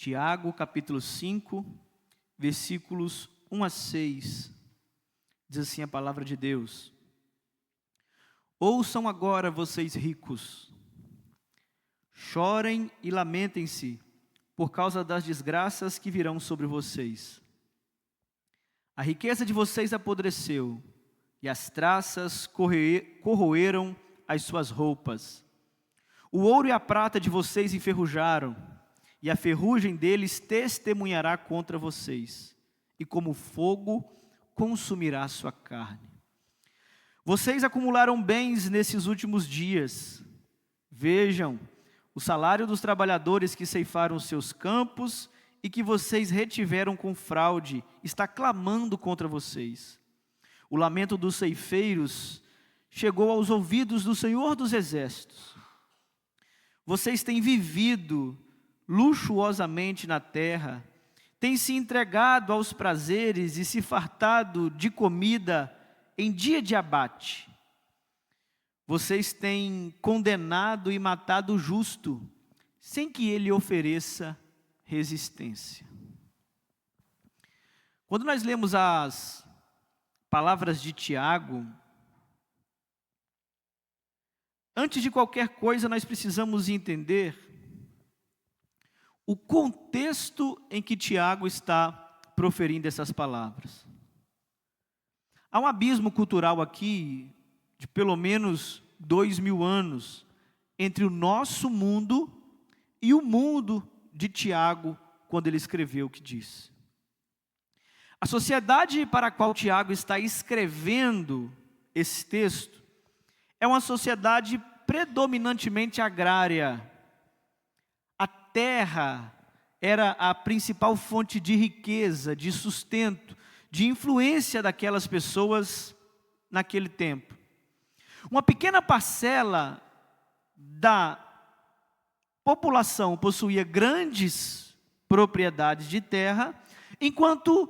Tiago, capítulo 5, versículos 1 a 6. Diz assim a palavra de Deus: Ouçam agora, vocês ricos, chorem e lamentem-se por causa das desgraças que virão sobre vocês. A riqueza de vocês apodreceu, e as traças corroeram as suas roupas. O ouro e a prata de vocês enferrujaram, e a ferrugem deles testemunhará contra vocês, e como fogo consumirá a sua carne. Vocês acumularam bens nesses últimos dias. Vejam, o salário dos trabalhadores que ceifaram os seus campos e que vocês retiveram com fraude está clamando contra vocês. O lamento dos ceifeiros chegou aos ouvidos do Senhor dos Exércitos. Vocês têm vivido luxuosamente na terra, têm se entregado aos prazeres e se fartado de comida em dia de abate. Vocês têm condenado e matado o justo, sem que ele ofereça resistência. Quando nós lemos as palavras de Tiago, antes de qualquer coisa nós precisamos entender o contexto em que Tiago está proferindo essas palavras. Há um abismo cultural aqui de pelo menos 2000 anos entre o nosso mundo e o mundo de Tiago, quando ele escreveu o que diz. A sociedade para a qual Tiago está escrevendo esse texto é uma sociedade predominantemente agrária. A terra era a principal fonte de riqueza, de sustento, de influência daquelas pessoas naquele tempo. Uma pequena parcela da população possuía grandes propriedades de terra, enquanto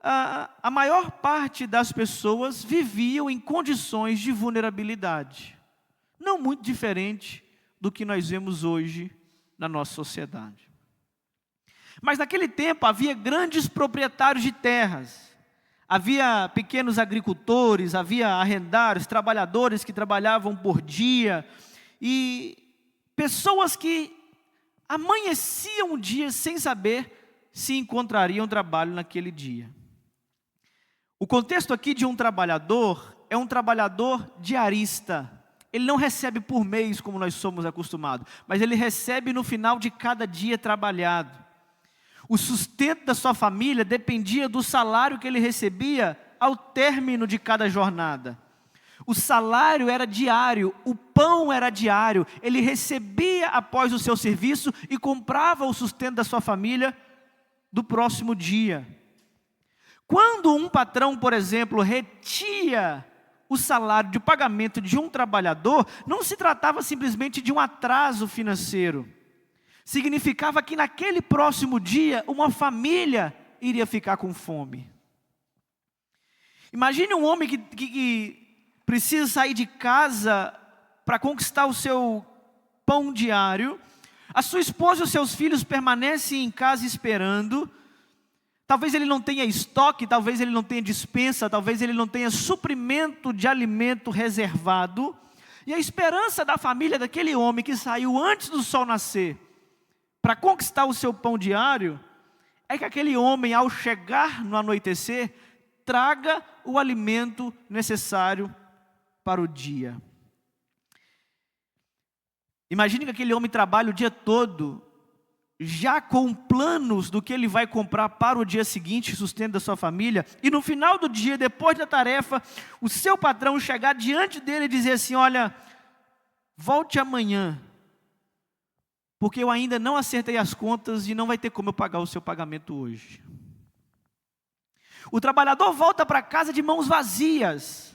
a maior parte das pessoas viviam em condições de vulnerabilidade. Não muito diferente do que nós vemos hoje na nossa sociedade. Mas naquele tempo havia grandes proprietários de terras. Havia pequenos agricultores, havia arrendários, trabalhadores que trabalhavam por dia, e pessoas que amanheciam um dia sem saber se encontrariam trabalho naquele dia. O contexto aqui de um trabalhador é um trabalhador diarista. Ele não recebe por mês como nós somos acostumados, mas ele recebe no final de cada dia trabalhado. O sustento da sua família dependia do salário que ele recebia ao término de cada jornada. O salário era diário, o pão era diário. Ele recebia após o seu serviço e comprava o sustento da sua família do próximo dia. Quando um patrão, por exemplo, retia o salário de pagamento de um trabalhador, não se tratava simplesmente de um atraso financeiro. Significava que naquele próximo dia, uma família iria ficar com fome. Imagine um homem que precisa sair de casa para conquistar o seu pão diário. A sua esposa e os seus filhos permanecem em casa esperando. Talvez ele não tenha estoque, talvez ele não tenha despensa, talvez ele não tenha suprimento de alimento reservado. E a esperança da família daquele homem que saiu antes do sol nascer para conquistar o seu pão diário é que aquele homem, ao chegar no anoitecer, traga o alimento necessário para o dia. Imagine que aquele homem trabalha o dia todo, já com planos do que ele vai comprar para o dia seguinte, sustento da sua família, e no final do dia, depois da tarefa, o seu patrão chegar diante dele e dizer assim: olha, volte amanhã, porque eu ainda não acertei as contas e não vai ter como eu pagar o seu pagamento hoje. O trabalhador volta para casa de mãos vazias.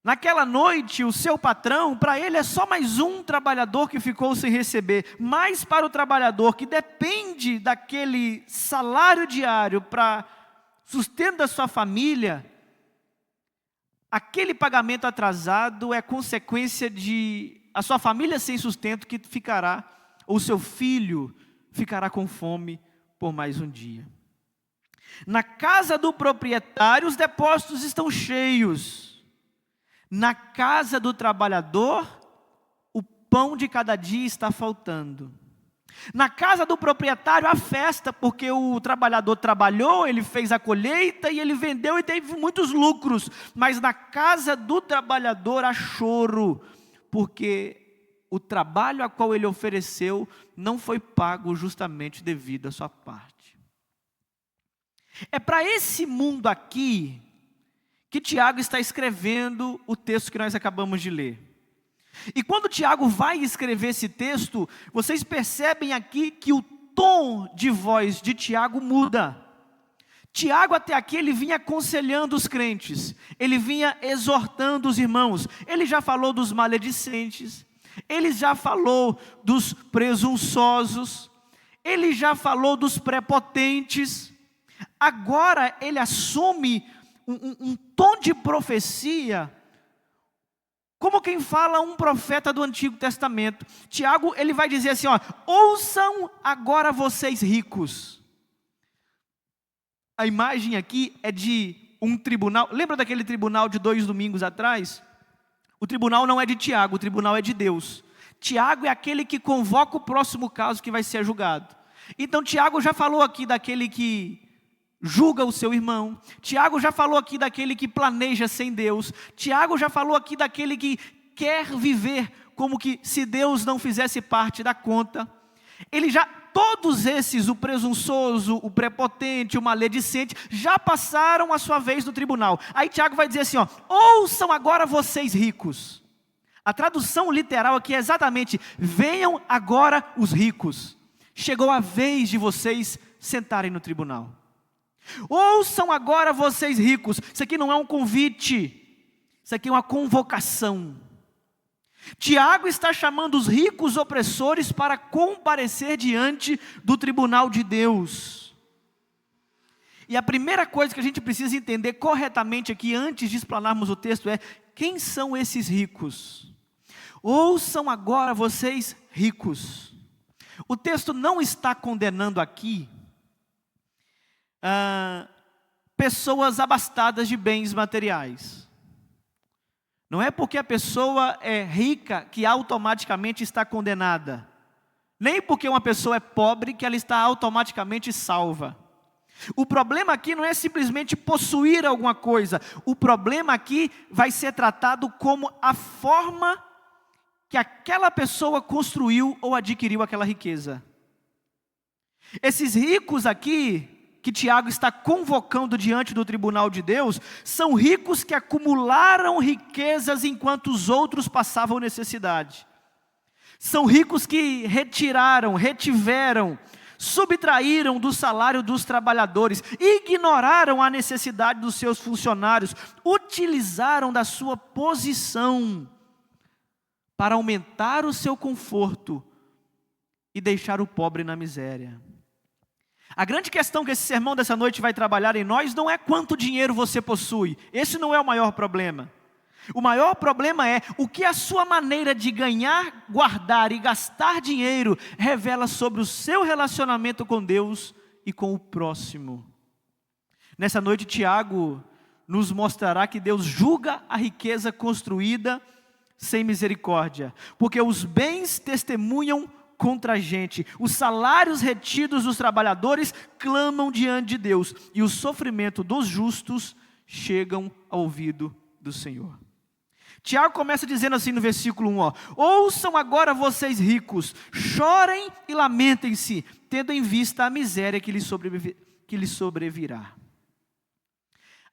Naquela noite, o seu patrão, para ele é só mais um trabalhador que ficou sem receber. Mas para o trabalhador que depende daquele salário diário para sustento da sua família, aquele pagamento atrasado é consequência de a sua família sem sustento que ficará, ou seu filho ficará com fome por mais um dia. Na casa do proprietário os depósitos estão cheios. Na casa do trabalhador, o pão de cada dia está faltando. Na casa do proprietário há festa, porque o trabalhador trabalhou, ele fez a colheita e ele vendeu e teve muitos lucros. Mas na casa do trabalhador há choro, porque o trabalho a qual ele ofereceu não foi pago justamente devido à sua parte. É para esse mundo aqui que Tiago está escrevendo o texto que nós acabamos de ler. E quando Tiago vai escrever esse texto, vocês percebem aqui que o tom de voz de Tiago muda. Tiago até aqui ele vinha aconselhando os crentes, ele vinha exortando os irmãos, ele já falou dos maledicentes, ele já falou dos presunçosos, ele já falou dos prepotentes. Agora ele assume um tom de profecia, como quem fala um profeta do Antigo Testamento. Tiago ele vai dizer assim, ouçam agora vocês ricos. A imagem aqui é de um tribunal. Lembra daquele tribunal de 2 domingos atrás? O tribunal não é de Tiago, o tribunal é de Deus. Tiago é aquele que convoca o próximo caso que vai ser julgado. Então Tiago já falou aqui daquele que julga o seu irmão. Tiago já falou aqui daquele que planeja sem Deus. Tiago já falou aqui daquele que quer viver como que se Deus não fizesse parte da conta. Todos esses, o presunçoso, o prepotente, o maledicente, já passaram a sua vez no tribunal. Aí Tiago vai dizer assim, ouçam agora vocês ricos. A tradução literal aqui é exatamente, venham agora os ricos. Chegou a vez de vocês sentarem no tribunal. Ouçam agora vocês ricos. Isso aqui não é um convite, isso aqui é uma convocação. Tiago está chamando os ricos opressores para comparecer diante do tribunal de Deus. E a primeira coisa que a gente precisa entender corretamente aqui, antes de explanarmos o texto, é: quem são esses ricos? Ouçam agora vocês ricos. O texto não está condenando aqui pessoas abastadas de bens materiais. Não é porque a pessoa é rica que automaticamente está condenada. Nem porque uma pessoa é pobre que ela está automaticamente salva. O problema aqui não é simplesmente possuir alguma coisa. O problema aqui vai ser tratado como a forma que aquela pessoa construiu ou adquiriu aquela riqueza. Esses ricos aqui, que Tiago está convocando diante do tribunal de Deus, são ricos que acumularam riquezas enquanto os outros passavam necessidade. São ricos que retiveram, subtraíram do salário dos trabalhadores, ignoraram a necessidade dos seus funcionários, utilizaram da sua posição para aumentar o seu conforto e deixar o pobre na miséria. A grande questão que esse sermão dessa noite vai trabalhar em nós não é quanto dinheiro você possui. Esse não é o maior problema. O maior problema é o que a sua maneira de ganhar, guardar e gastar dinheiro revela sobre o seu relacionamento com Deus e com o próximo. Nessa noite, Tiago nos mostrará que Deus julga a riqueza construída sem misericórdia, porque os bens testemunham contra a gente, os salários retidos dos trabalhadores clamam diante de Deus, e o sofrimento dos justos chegam ao ouvido do Senhor. Tiago começa dizendo assim no versículo 1, ouçam agora vocês ricos, chorem e lamentem-se, tendo em vista a miséria que lhes sobrevirá.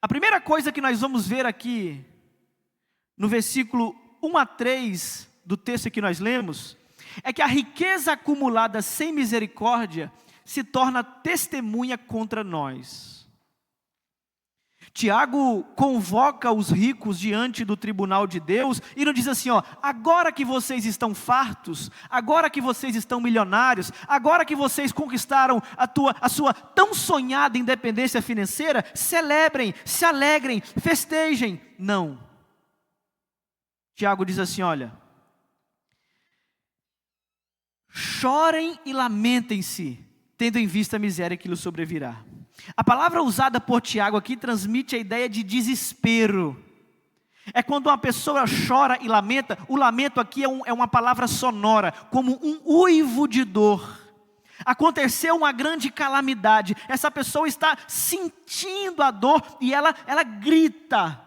A primeira coisa que nós vamos ver aqui, no versículo 1 a 3 do texto que nós lemos, é que a riqueza acumulada sem misericórdia se torna testemunha contra nós. Tiago convoca os ricos diante do tribunal de Deus e não diz assim, agora que vocês estão fartos, agora que vocês estão milionários, agora que vocês conquistaram a sua tão sonhada independência financeira, celebrem, se alegrem, festejem. Não. Tiago diz assim, olha, chorem e lamentem-se, tendo em vista a miséria que lhes sobrevirá. A palavra usada por Tiago aqui transmite a ideia de desespero. É quando uma pessoa chora e lamenta. O lamento aqui é uma palavra sonora, como um uivo de dor. Aconteceu uma grande calamidade, essa pessoa está sentindo a dor e ela grita.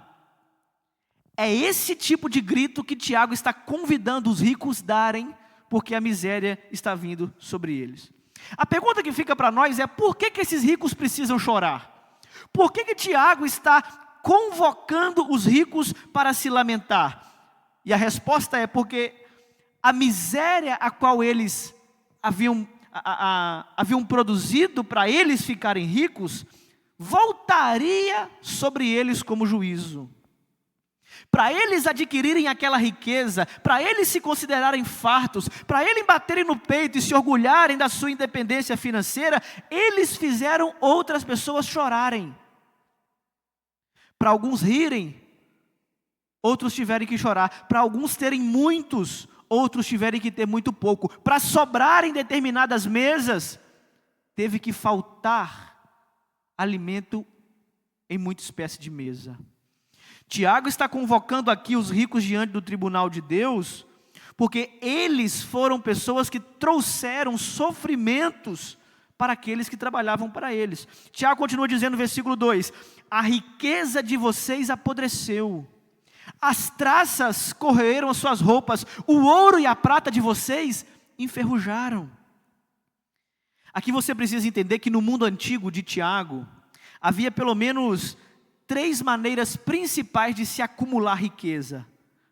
É esse tipo de grito que Tiago está convidando os ricos a darem, porque a miséria está vindo sobre eles. A pergunta que fica para nós é: por que esses ricos precisam chorar? Por que Tiago está convocando os ricos para se lamentar? E a resposta é porque a miséria a qual eles haviam produzido para eles ficarem ricos, voltaria sobre eles como juízo. Para eles adquirirem aquela riqueza, para eles se considerarem fartos, para eles baterem no peito e se orgulharem da sua independência financeira, eles fizeram outras pessoas chorarem. Para alguns rirem, outros tiverem que chorar. Para alguns terem muitos, outros tiverem que ter muito pouco. Para sobrar em determinadas mesas, teve que faltar alimento em muita espécie de mesa. Tiago está convocando aqui os ricos diante do tribunal de Deus, porque eles foram pessoas que trouxeram sofrimentos para aqueles que trabalhavam para eles. Tiago continua dizendo no versículo 2: a riqueza de vocês apodreceu, as traças corroeram as suas roupas, o ouro e a prata de vocês enferrujaram. Aqui você precisa entender que no mundo antigo de Tiago, havia pelo menos 3 maneiras principais de se acumular riqueza.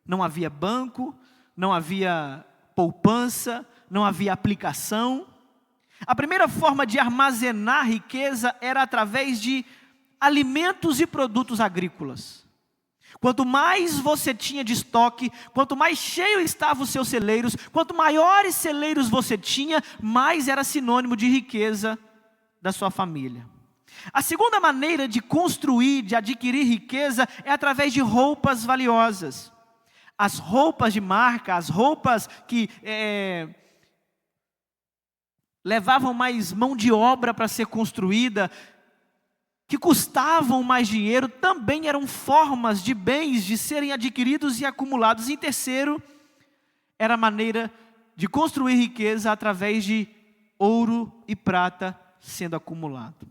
Não havia banco, não havia poupança, não havia aplicação. A primeira forma de armazenar riqueza era através de alimentos e produtos agrícolas. Quanto mais você tinha de estoque, quanto mais cheio estavam os seus celeiros, quanto maiores celeiros você tinha, mais era sinônimo de riqueza da sua família. A segunda maneira de construir, de adquirir riqueza, é através de roupas valiosas. As roupas de marca, as roupas que levavam mais mão de obra para ser construída, que custavam mais dinheiro, também eram formas de bens de serem adquiridos e acumulados. Em terceiro, era a maneira de construir riqueza através de ouro e prata sendo acumulado.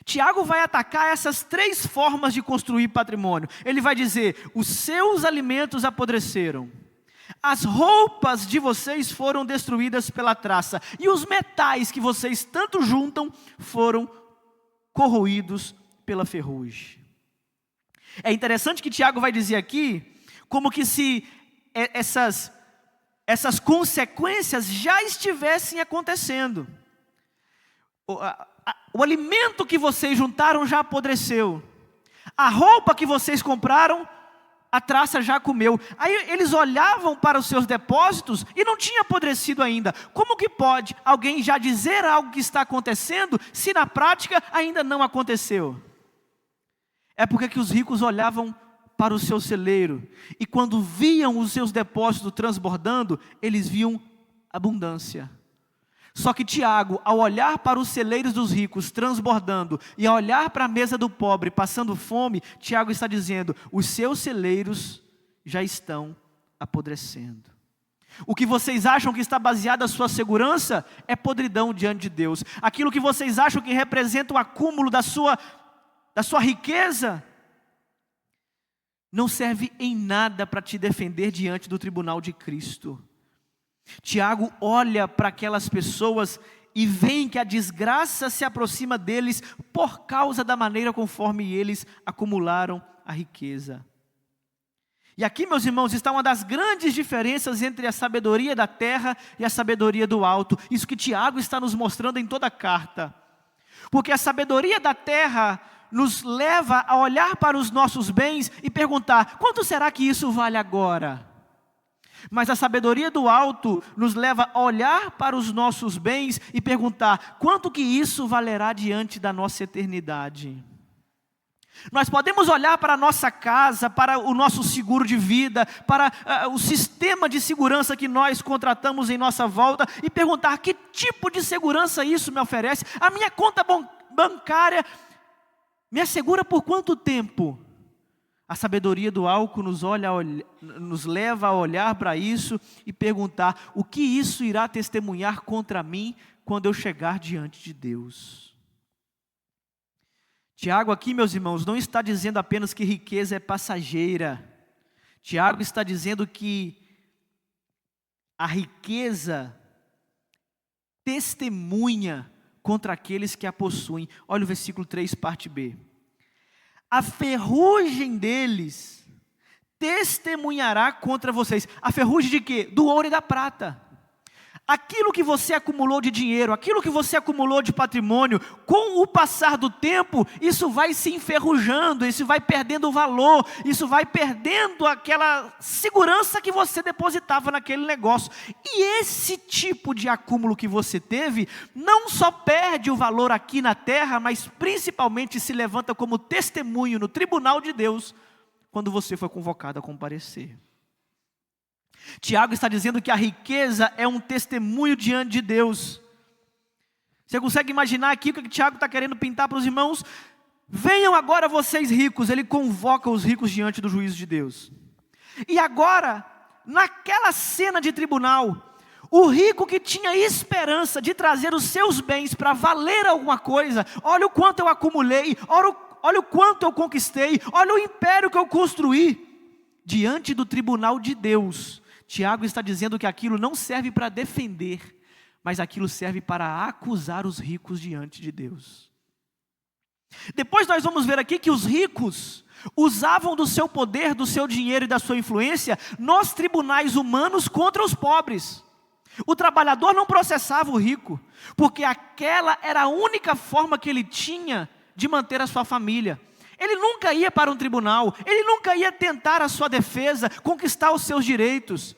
Tiago vai atacar essas 3 formas de construir patrimônio. Ele vai dizer: os seus alimentos apodreceram, as roupas de vocês foram destruídas pela traça, e os metais que vocês tanto juntam foram corroídos pela ferrugem. É interessante que Tiago vai dizer aqui, como que se essas consequências já estivessem acontecendo. O alimento que vocês juntaram já apodreceu. A roupa que vocês compraram, a traça já comeu. Aí eles olhavam para os seus depósitos e não tinha apodrecido ainda. Como que pode alguém já dizer algo que está acontecendo, se na prática ainda não aconteceu? É porque que os ricos olhavam para o seu celeiro, e quando viam os seus depósitos transbordando, eles viam abundância. Só que Tiago, ao olhar para os celeiros dos ricos transbordando, e ao olhar para a mesa do pobre passando fome, Tiago está dizendo: os seus celeiros já estão apodrecendo. O que vocês acham que está baseado na sua segurança é podridão diante de Deus. Aquilo que vocês acham que representa o acúmulo da sua riqueza, não serve em nada para te defender diante do tribunal de Cristo. Tiago olha para aquelas pessoas e vê que a desgraça se aproxima deles por causa da maneira conforme eles acumularam a riqueza. E aqui, meus irmãos, está uma das grandes diferenças entre a sabedoria da terra e a sabedoria do alto. Isso que Tiago está nos mostrando em toda a carta. Porque a sabedoria da terra nos leva a olhar para os nossos bens e perguntar: quanto será que isso vale agora? Mas a sabedoria do alto nos leva a olhar para os nossos bens e perguntar: quanto que isso valerá diante da nossa eternidade? Nós podemos olhar para a nossa casa, para o nosso seguro de vida, para o sistema de segurança que nós contratamos em nossa volta e perguntar: que tipo de segurança isso me oferece? A minha conta bancária me assegura por quanto tempo? A sabedoria do álcool nos leva a olhar para isso e perguntar: o que isso irá testemunhar contra mim quando eu chegar diante de Deus? Tiago aqui, meus irmãos, não está dizendo apenas que riqueza é passageira. Tiago está dizendo que a riqueza testemunha contra aqueles que a possuem. Olha o versículo 3, parte B. A ferrugem deles testemunhará contra vocês. A ferrugem de quê? Do ouro e da prata. Aquilo que você acumulou de dinheiro, aquilo que você acumulou de patrimônio, com o passar do tempo, isso vai se enferrujando, isso vai perdendo valor, isso vai perdendo aquela segurança que você depositava naquele negócio. E esse tipo de acúmulo que você teve, não só perde o valor aqui na terra, mas principalmente se levanta como testemunho no tribunal de Deus, quando você foi convocado a comparecer. Tiago está dizendo que a riqueza é um testemunho diante de Deus. Você consegue imaginar aqui o que Tiago está querendo pintar para os irmãos? Venham agora vocês ricos. Ele convoca os ricos diante do juízo de Deus. E agora, naquela cena de tribunal, o rico que tinha esperança de trazer os seus bens para valer alguma coisa: olha o quanto eu acumulei, olha o quanto eu conquistei, olha o império que eu construí. Diante do tribunal de Deus, Tiago está dizendo que aquilo não serve para defender, mas aquilo serve para acusar os ricos diante de Deus. Depois nós vamos ver aqui que os ricos usavam do seu poder, do seu dinheiro e da sua influência nos tribunais humanos contra os pobres. O trabalhador não processava o rico, porque aquela era a única forma que ele tinha de manter a sua família. Ele nunca ia para um tribunal, ele nunca ia tentar a sua defesa, conquistar os seus direitos.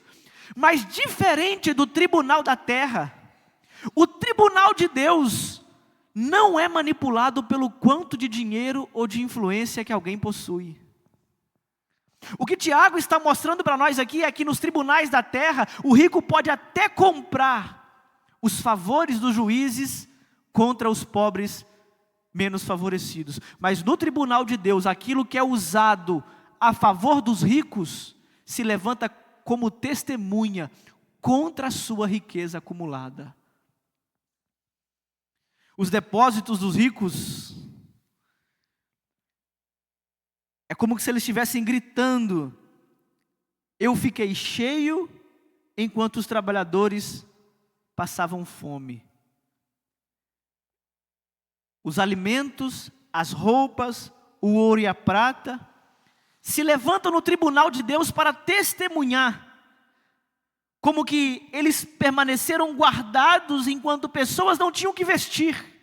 Mas diferente do tribunal da terra, o tribunal de Deus não é manipulado pelo quanto de dinheiro ou de influência que alguém possui. O que Tiago está mostrando para nós aqui é que nos tribunais da terra, o rico pode até comprar os favores dos juízes contra os pobres menos favorecidos. Mas no tribunal de Deus, aquilo que é usado a favor dos ricos se levanta como testemunha contra a sua riqueza acumulada. Os depósitos dos ricos é como se eles estivessem gritando: eu fiquei cheio enquanto os trabalhadores passavam fome. Os alimentos, as roupas, o ouro e a prata se levantam no tribunal de Deus para testemunhar como que eles permaneceram guardados enquanto pessoas não tinham o que vestir.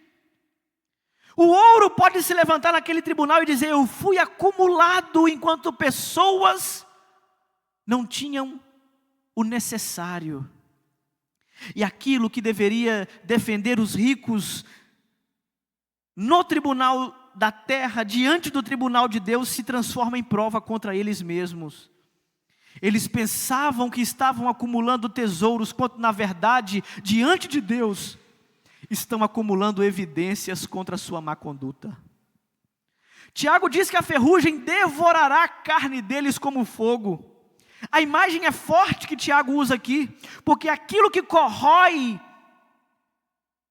O ouro pode se levantar naquele tribunal e dizer: eu fui acumulado enquanto pessoas não tinham o necessário. E aquilo que deveria defender os ricos no tribunal da terra, diante do tribunal de Deus, se transforma em prova contra eles mesmos. Eles pensavam que estavam acumulando tesouros, quando na verdade, diante de Deus, estão acumulando evidências contra a sua má conduta. Tiago diz que a ferrugem devorará a carne deles como fogo. A imagem é forte que Tiago usa aqui, porque aquilo que corrói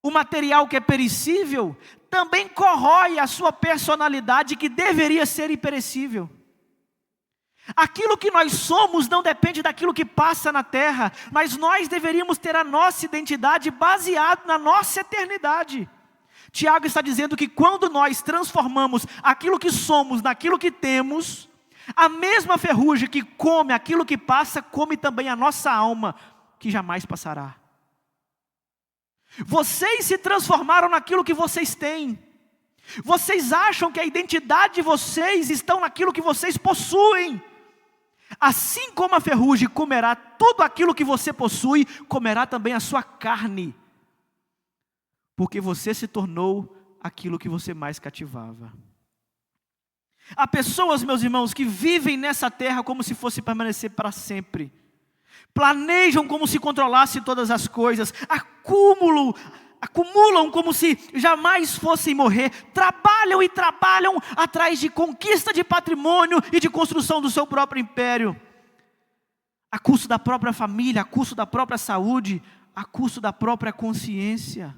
o material que é perecível, também corrói a sua personalidade que deveria ser imperecível. Aquilo que nós somos não depende daquilo que passa na terra, mas nós deveríamos ter a nossa identidade baseada na nossa eternidade. Tiago está dizendo que quando nós transformamos aquilo que somos naquilo que temos, a mesma ferrugem que come aquilo que passa, come também a nossa alma, que jamais passará. Vocês se transformaram naquilo que vocês têm. Vocês acham que a identidade de vocês está naquilo que vocês possuem. Assim como a ferrugem comerá tudo aquilo que você possui, comerá também a sua carne. Porque você se tornou aquilo que você mais cativava. Há pessoas, meus irmãos, que vivem nessa terra como se fosse permanecer para sempre. Planejam como se controlasse todas as coisas. Acumulam como se jamais fossem morrer. Trabalham e trabalham atrás de conquista de patrimônio e de construção do seu próprio império. A custo da própria família, a custo da própria saúde, a custo da própria consciência.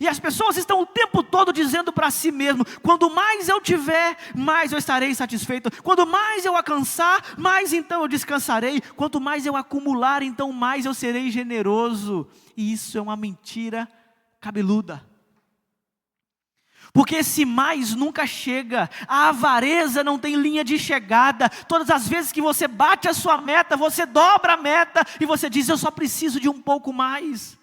E as pessoas estão o tempo todo dizendo para si mesmo: quando mais eu tiver, mais eu estarei satisfeito. Quando mais eu alcançar, mais então eu descansarei. Quanto mais eu acumular, então mais eu serei generoso. E isso é uma mentira cabeluda. Porque esse mais nunca chega. A avareza não tem linha de chegada. Todas as vezes que você bate a sua meta, você dobra a meta e você diz: eu só preciso de um pouco mais.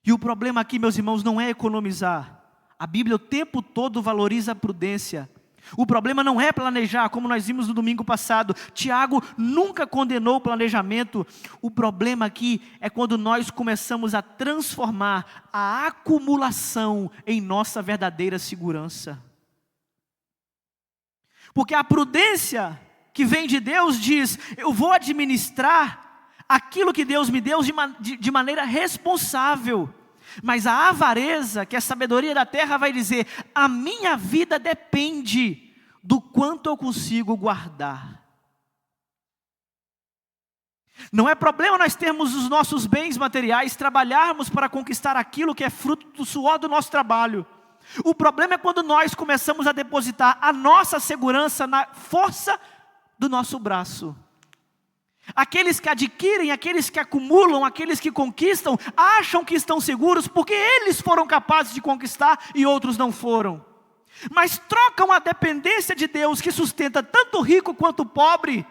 E o problema aqui, meus irmãos, não é economizar. A Bíblia o tempo todo valoriza a prudência. O problema não é planejar, como nós vimos no domingo passado. Tiago nunca condenou o planejamento. O problema aqui é quando nós começamos a transformar a acumulação em nossa verdadeira segurança. Porque a prudência que vem de Deus diz: eu vou administrar aquilo que Deus me deu de maneira responsável. Mas a avareza, que é a sabedoria da terra, vai dizer: a minha vida depende do quanto eu consigo guardar. Não é problema nós termos os nossos bens materiais, trabalharmos para conquistar aquilo que é fruto do suor do nosso trabalho. O problema é quando nós começamos a depositar a nossa segurança na força do nosso braço. Aqueles que adquirem, aqueles que acumulam, aqueles que conquistam, acham que estão seguros porque eles foram capazes de conquistar e outros não foram. Mas trocam a dependência de Deus, que sustenta tanto o rico quanto o pobre,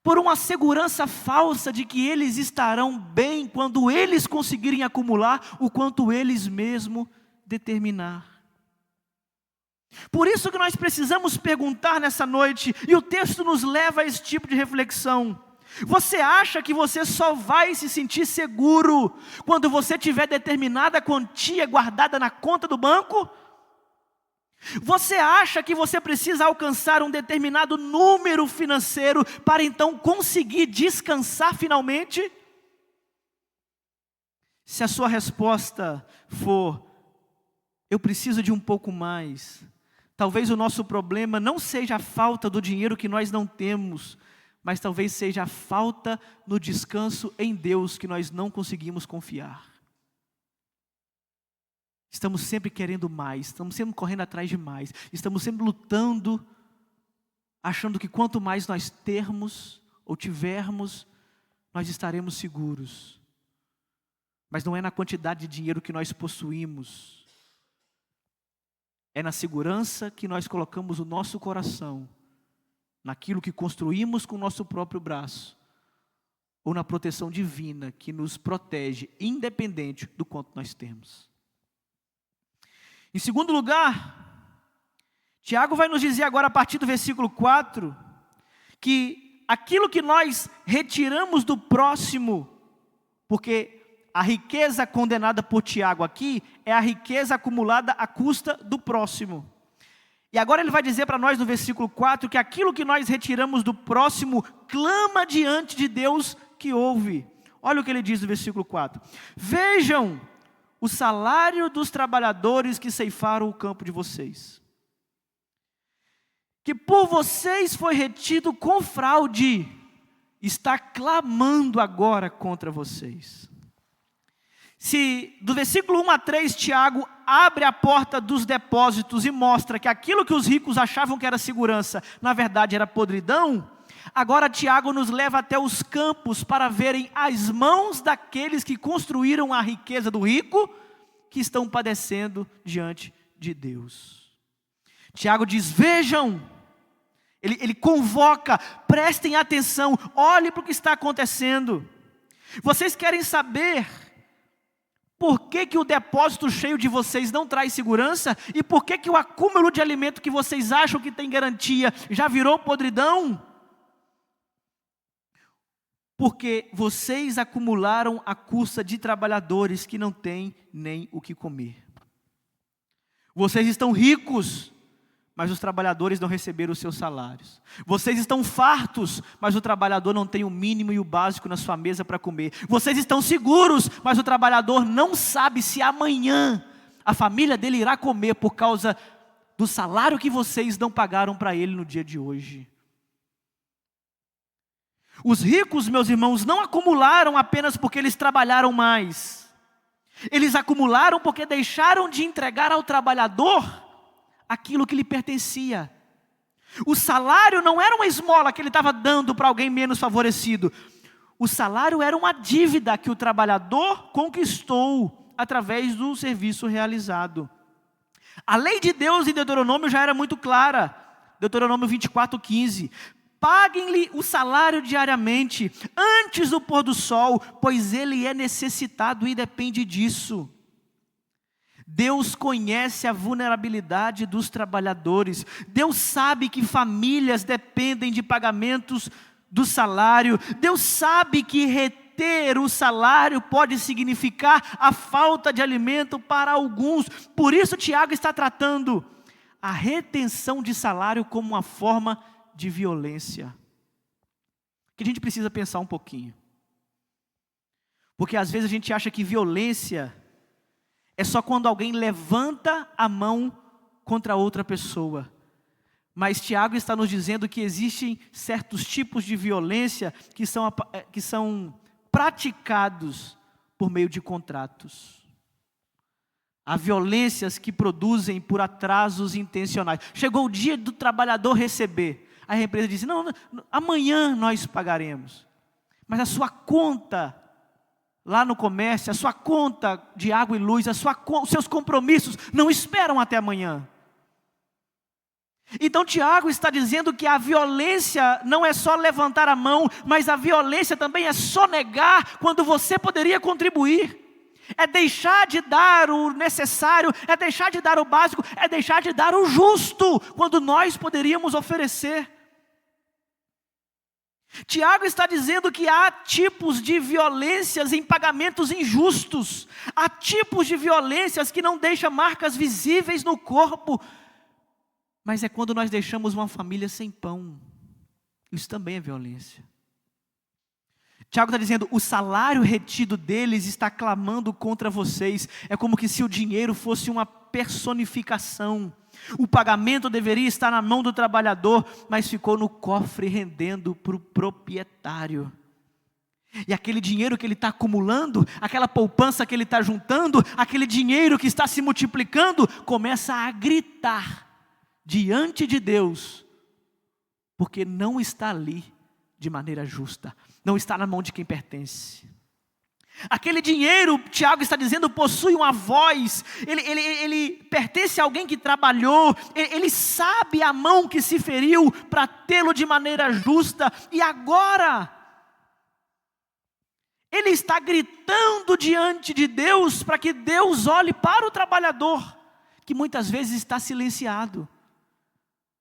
por uma segurança falsa de que eles estarão bem quando eles conseguirem acumular o quanto eles mesmos determinar. Por isso que nós precisamos perguntar nessa noite, e o texto nos leva a esse tipo de reflexão. Você acha que você só vai se sentir seguro quando você tiver determinada quantia guardada na conta do banco? Você acha que você precisa alcançar um determinado número financeiro para então conseguir descansar finalmente? Se a sua resposta for: eu preciso de um pouco mais, talvez o nosso problema não seja a falta do dinheiro que nós não temos, mas talvez seja a falta no descanso em Deus que nós não conseguimos confiar. Estamos sempre querendo mais, estamos sempre correndo atrás de mais, estamos sempre lutando, achando que quanto mais nós termos ou tivermos, nós estaremos seguros. Mas não é na quantidade de dinheiro que nós possuímos, é na segurança que nós colocamos o nosso coração, naquilo que construímos com o nosso próprio braço, ou na proteção divina que nos protege, independente do quanto nós temos. Em segundo lugar, Tiago vai nos dizer agora, a partir do versículo 4, que aquilo que nós retiramos do próximo, porque a riqueza condenada por Tiago aqui é a riqueza acumulada à custa do próximo. E agora ele vai dizer para nós no versículo 4 que aquilo que nós retiramos do próximo clama diante de Deus que ouve. Olha o que ele diz no versículo 4: vejam o salário dos trabalhadores que ceifaram o campo de vocês, que por vocês foi retido com fraude, está clamando agora contra vocês. Se do versículo 1 a 3, Tiago abre a porta dos depósitos e mostra que aquilo que os ricos achavam que era segurança, na verdade era podridão, agora Tiago nos leva até os campos para verem as mãos daqueles que construíram a riqueza do rico, que estão padecendo diante de Deus. Tiago diz: vejam, ele convoca, prestem atenção, olhem para o que está acontecendo. Vocês querem saber por que o depósito cheio de vocês não traz segurança? E por que o acúmulo de alimento que vocês acham que tem garantia já virou podridão? Porque vocês acumularam à custa de trabalhadores que não têm nem o que comer. Vocês estão ricos, mas os trabalhadores não receberam os seus salários. Vocês estão fartos, mas o trabalhador não tem o mínimo e o básico na sua mesa para comer. Vocês estão seguros, mas o trabalhador não sabe se amanhã a família dele irá comer por causa do salário que vocês não pagaram para ele no dia de hoje. Os ricos, meus irmãos, não acumularam apenas porque eles trabalharam mais. Eles acumularam porque deixaram de entregar ao trabalhador aquilo que lhe pertencia. O salário não era uma esmola que ele estava dando para alguém menos favorecido. O salário era uma dívida que o trabalhador conquistou através do serviço realizado. A lei de Deus em Deuteronômio já era muito clara. Deuteronômio 24:15. Paguem-lhe o salário diariamente, antes do pôr do sol, pois ele é necessitado e depende disso. Deus conhece a vulnerabilidade dos trabalhadores. Deus sabe que famílias dependem de pagamentos do salário. Deus sabe que reter o salário pode significar a falta de alimento para alguns. Por isso Tiago está tratando a retenção de salário como uma forma de violência. Que a gente precisa pensar um pouquinho. Porque às vezes a gente acha que violência é só quando alguém levanta a mão contra outra pessoa. Mas Tiago está nos dizendo que existem certos tipos de violência que são praticados por meio de contratos. Há violências que produzem por atrasos intencionais. Chegou o dia do trabalhador receber. A empresa diz, não, amanhã nós pagaremos. Mas a sua conta lá no comércio, a sua conta de água e luz, os seus compromissos não esperam até amanhã. Então Tiago está dizendo que a violência não é só levantar a mão, mas a violência também é sonegar quando você poderia contribuir. É deixar de dar o necessário, é deixar de dar o básico, é deixar de dar o justo, quando nós poderíamos oferecer. Tiago está dizendo que há tipos de violências em pagamentos injustos. Há tipos de violências que não deixam marcas visíveis no corpo. Mas é quando nós deixamos uma família sem pão. Isso também é violência. Tiago está dizendo, o salário retido deles está clamando contra vocês. É como que se o dinheiro fosse uma personificação. O pagamento deveria estar na mão do trabalhador, mas ficou no cofre rendendo para o proprietário. E aquele dinheiro que ele está acumulando, aquela poupança que ele está juntando, aquele dinheiro que está se multiplicando, começa a gritar diante de Deus, porque não está ali de maneira justa, não está na mão de quem pertence. Aquele dinheiro, Tiago está dizendo, possui uma voz, ele pertence a alguém que trabalhou, ele sabe a mão que se feriu para tê-lo de maneira justa, e agora ele está gritando diante de Deus, para que Deus olhe para o trabalhador, que muitas vezes está silenciado.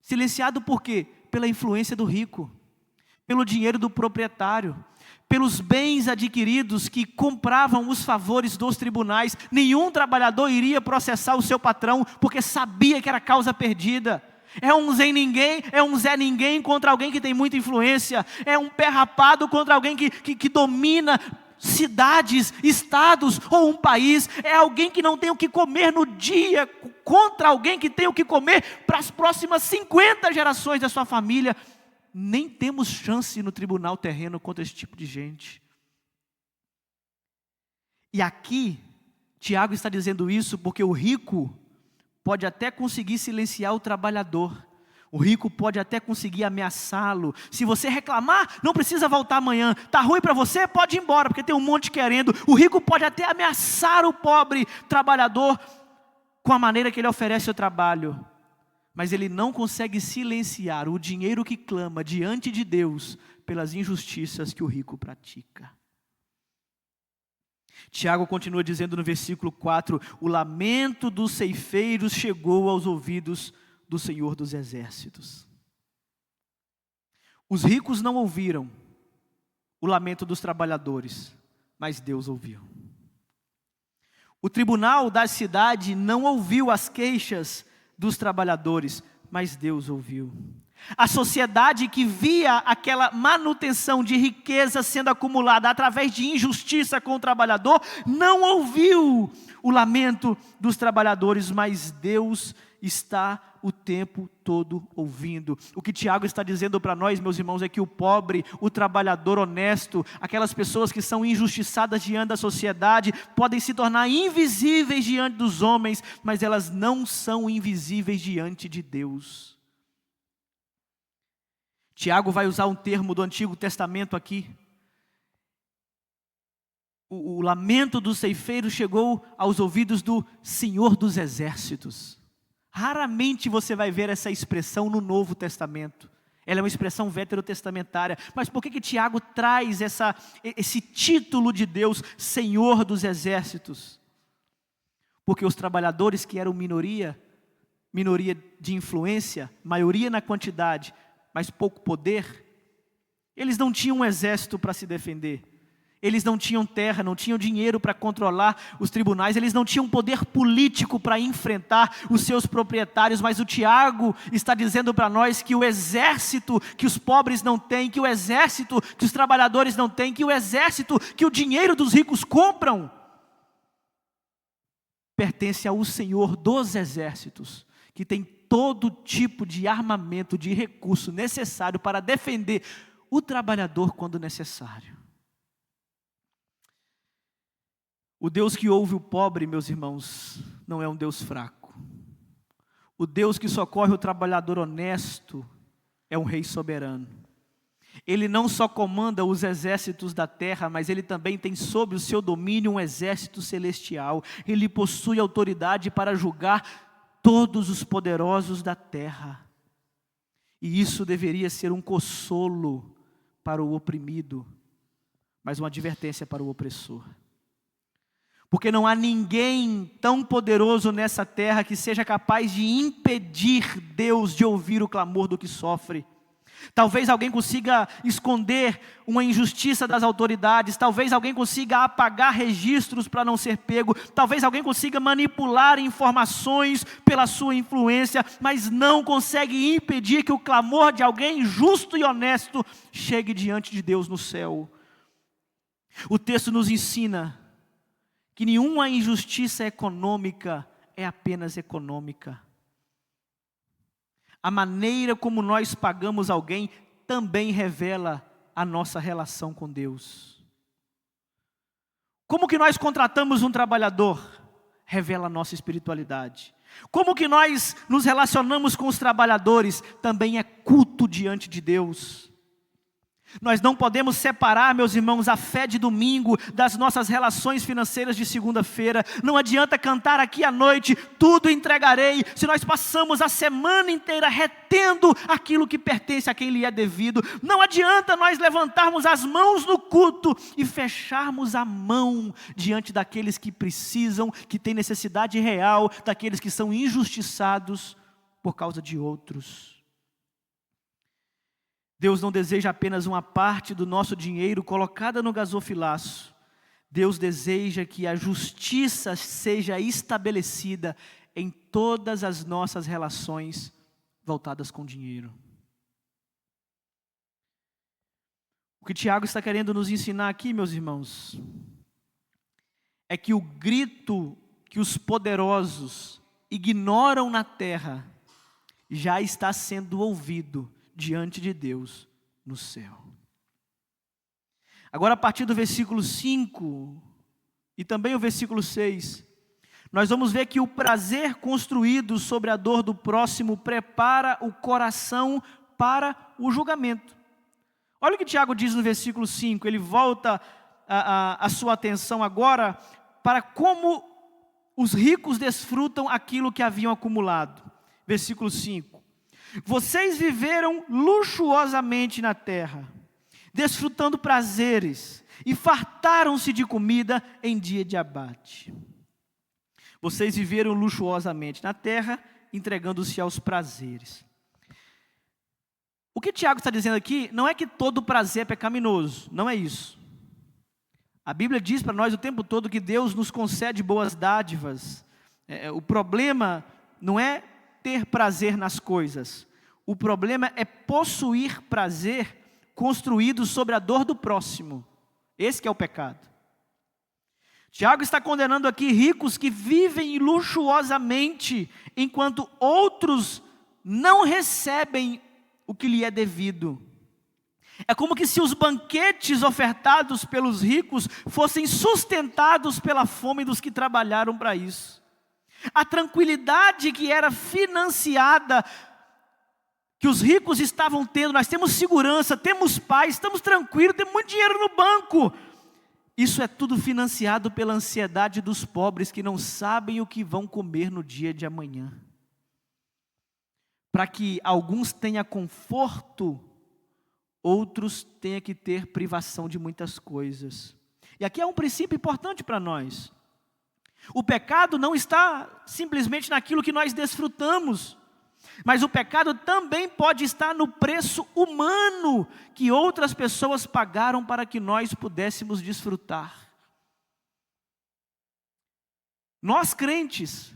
Silenciado por quê? Pela influência do rico, pelo dinheiro do proprietário, pelos bens adquiridos que compravam os favores dos tribunais. Nenhum trabalhador iria processar o seu patrão, porque sabia que era causa perdida. É um Zé Ninguém, é um Zé Ninguém contra alguém que tem muita influência. É um pé rapado contra alguém que domina cidades, estados ou um país. É alguém que não tem o que comer no dia, contra alguém que tem o que comer para as próximas 50 gerações da sua família. Nem temos chance no tribunal terreno contra esse tipo de gente. E aqui, Tiago está dizendo isso porque o rico pode até conseguir silenciar o trabalhador. O rico pode até conseguir ameaçá-lo. Se você reclamar, não precisa voltar amanhã. Está ruim para você? Pode ir embora, porque tem um monte querendo. O rico pode até ameaçar o pobre trabalhador com a maneira que ele oferece o trabalho. Mas ele não consegue silenciar o dinheiro que clama diante de Deus pelas injustiças que o rico pratica. Tiago continua dizendo no versículo 4, o lamento dos ceifeiros chegou aos ouvidos do Senhor dos Exércitos. Os ricos não ouviram o lamento dos trabalhadores, mas Deus ouviu. O tribunal da cidade não ouviu as queixas dos trabalhadores, mas Deus ouviu. A sociedade que via aquela manutenção de riqueza sendo acumulada através de injustiça com o trabalhador, não ouviu o lamento dos trabalhadores, mas Deus está o tempo todo ouvindo. O que Tiago está dizendo para nós, meus irmãos, é que o pobre, o trabalhador honesto, aquelas pessoas que são injustiçadas diante da sociedade, podem se tornar invisíveis diante dos homens, mas elas não são invisíveis diante de Deus. Tiago vai usar um termo do Antigo Testamento aqui. O lamento do ceifeiro chegou aos ouvidos do Senhor dos Exércitos. Raramente você vai ver essa expressão no Novo Testamento. Ela é uma expressão veterotestamentária. Mas por que Tiago traz esse título de Deus, Senhor dos Exércitos? Porque os trabalhadores que eram minoria de influência, maioria na quantidade, mas pouco poder, eles não tinham um exército para se defender, eles não tinham terra, não tinham dinheiro para controlar os tribunais, eles não tinham poder político para enfrentar os seus proprietários, mas o Tiago está dizendo para nós que o exército que os pobres não têm, que o exército que os trabalhadores não têm, que o exército que o dinheiro dos ricos compram, pertence ao Senhor dos Exércitos, que tem todo tipo de armamento, de recurso necessário para defender o trabalhador quando necessário. O Deus que ouve o pobre, meus irmãos, não é um Deus fraco. O Deus que socorre o trabalhador honesto é um rei soberano. Ele não só comanda os exércitos da terra, mas ele também tem sob o seu domínio um exército celestial. Ele possui autoridade para julgar todos os poderosos da terra. E isso deveria ser um consolo para o oprimido, mas uma advertência para o opressor. Porque não há ninguém tão poderoso nessa terra que seja capaz de impedir Deus de ouvir o clamor do que sofre. Talvez alguém consiga esconder uma injustiça das autoridades, talvez alguém consiga apagar registros para não ser pego, talvez alguém consiga manipular informações pela sua influência, mas não consegue impedir que o clamor de alguém justo e honesto chegue diante de Deus no céu. O texto nos ensina que nenhuma injustiça econômica é apenas econômica. A maneira como nós pagamos alguém também revela a nossa relação com Deus. Como que nós contratamos um trabalhador? Revela a nossa espiritualidade. Como que nós nos relacionamos com os trabalhadores? Também é culto diante de Deus. Nós não podemos separar, meus irmãos, a fé de domingo das nossas relações financeiras de segunda-feira. Não adianta cantar aqui à noite, tudo entregarei, se nós passamos a semana inteira retendo aquilo que pertence a quem lhe é devido. Não adianta nós levantarmos as mãos no culto e fecharmos a mão diante daqueles que precisam, que têm necessidade real, daqueles que são injustiçados por causa de outros. Deus não deseja apenas uma parte do nosso dinheiro colocada no gasofilaço. Deus deseja que a justiça seja estabelecida em todas as nossas relações voltadas com dinheiro. O que Tiago está querendo nos ensinar aqui, meus irmãos, é que o grito que os poderosos ignoram na terra já está sendo ouvido diante de Deus no céu. Agora, a partir do versículo 5 e também o versículo 6, nós vamos ver que o prazer construído sobre a dor do próximo prepara o coração para o julgamento. Olha o que Tiago diz no versículo 5, ele volta a sua atenção agora para como os ricos desfrutam aquilo que haviam acumulado. Versículo 5. Vocês viveram luxuosamente na terra, desfrutando prazeres, e fartaram-se de comida em dia de abate. Vocês viveram luxuosamente na terra, entregando-se aos prazeres. O que Tiago está dizendo aqui, não é que todo prazer é pecaminoso, não é isso. A Bíblia diz para nós o tempo todo que Deus nos concede boas dádivas. O problema não é ter prazer nas coisas. O problema é possuir prazer construído sobre a dor do próximo. Esse que é o pecado. Tiago está condenando aqui ricos que vivem luxuosamente, enquanto outros não recebem o que lhe é devido. É como que se os banquetes ofertados pelos ricos fossem sustentados pela fome dos que trabalharam para isso. A tranquilidade que era financiada, que os ricos estavam tendo, nós temos segurança, temos paz, estamos tranquilos, temos muito dinheiro no banco. Isso é tudo financiado pela ansiedade dos pobres que não sabem o que vão comer no dia de amanhã. Para que alguns tenham conforto, outros tenham que ter privação de muitas coisas. E aqui é um princípio importante para nós. O pecado não está simplesmente naquilo que nós desfrutamos, mas o pecado também pode estar no preço humano que outras pessoas pagaram para que nós pudéssemos desfrutar. Nós crentes,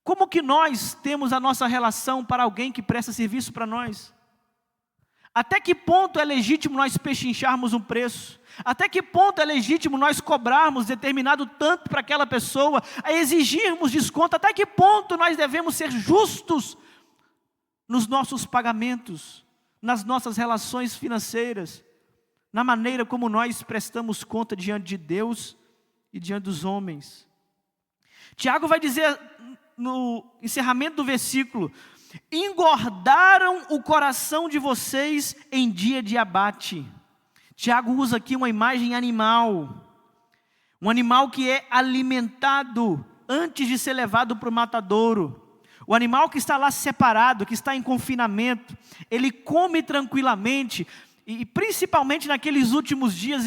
como que nós temos a nossa relação para alguém que presta serviço para nós? Até que ponto é legítimo nós pechincharmos um preço? Até que ponto é legítimo nós cobrarmos determinado tanto para aquela pessoa, a exigirmos desconto? Até que ponto nós devemos ser justos nos nossos pagamentos, nas nossas relações financeiras, na maneira como nós prestamos conta diante de Deus e diante dos homens? Tiago vai dizer no encerramento do versículo: engordaram o coração de vocês em dia de abate. Tiago usa aqui uma imagem animal, um animal que é alimentado antes de ser levado para o matadouro. O animal que está lá separado, que está em confinamento, ele come tranquilamente, e principalmente naqueles últimos dias,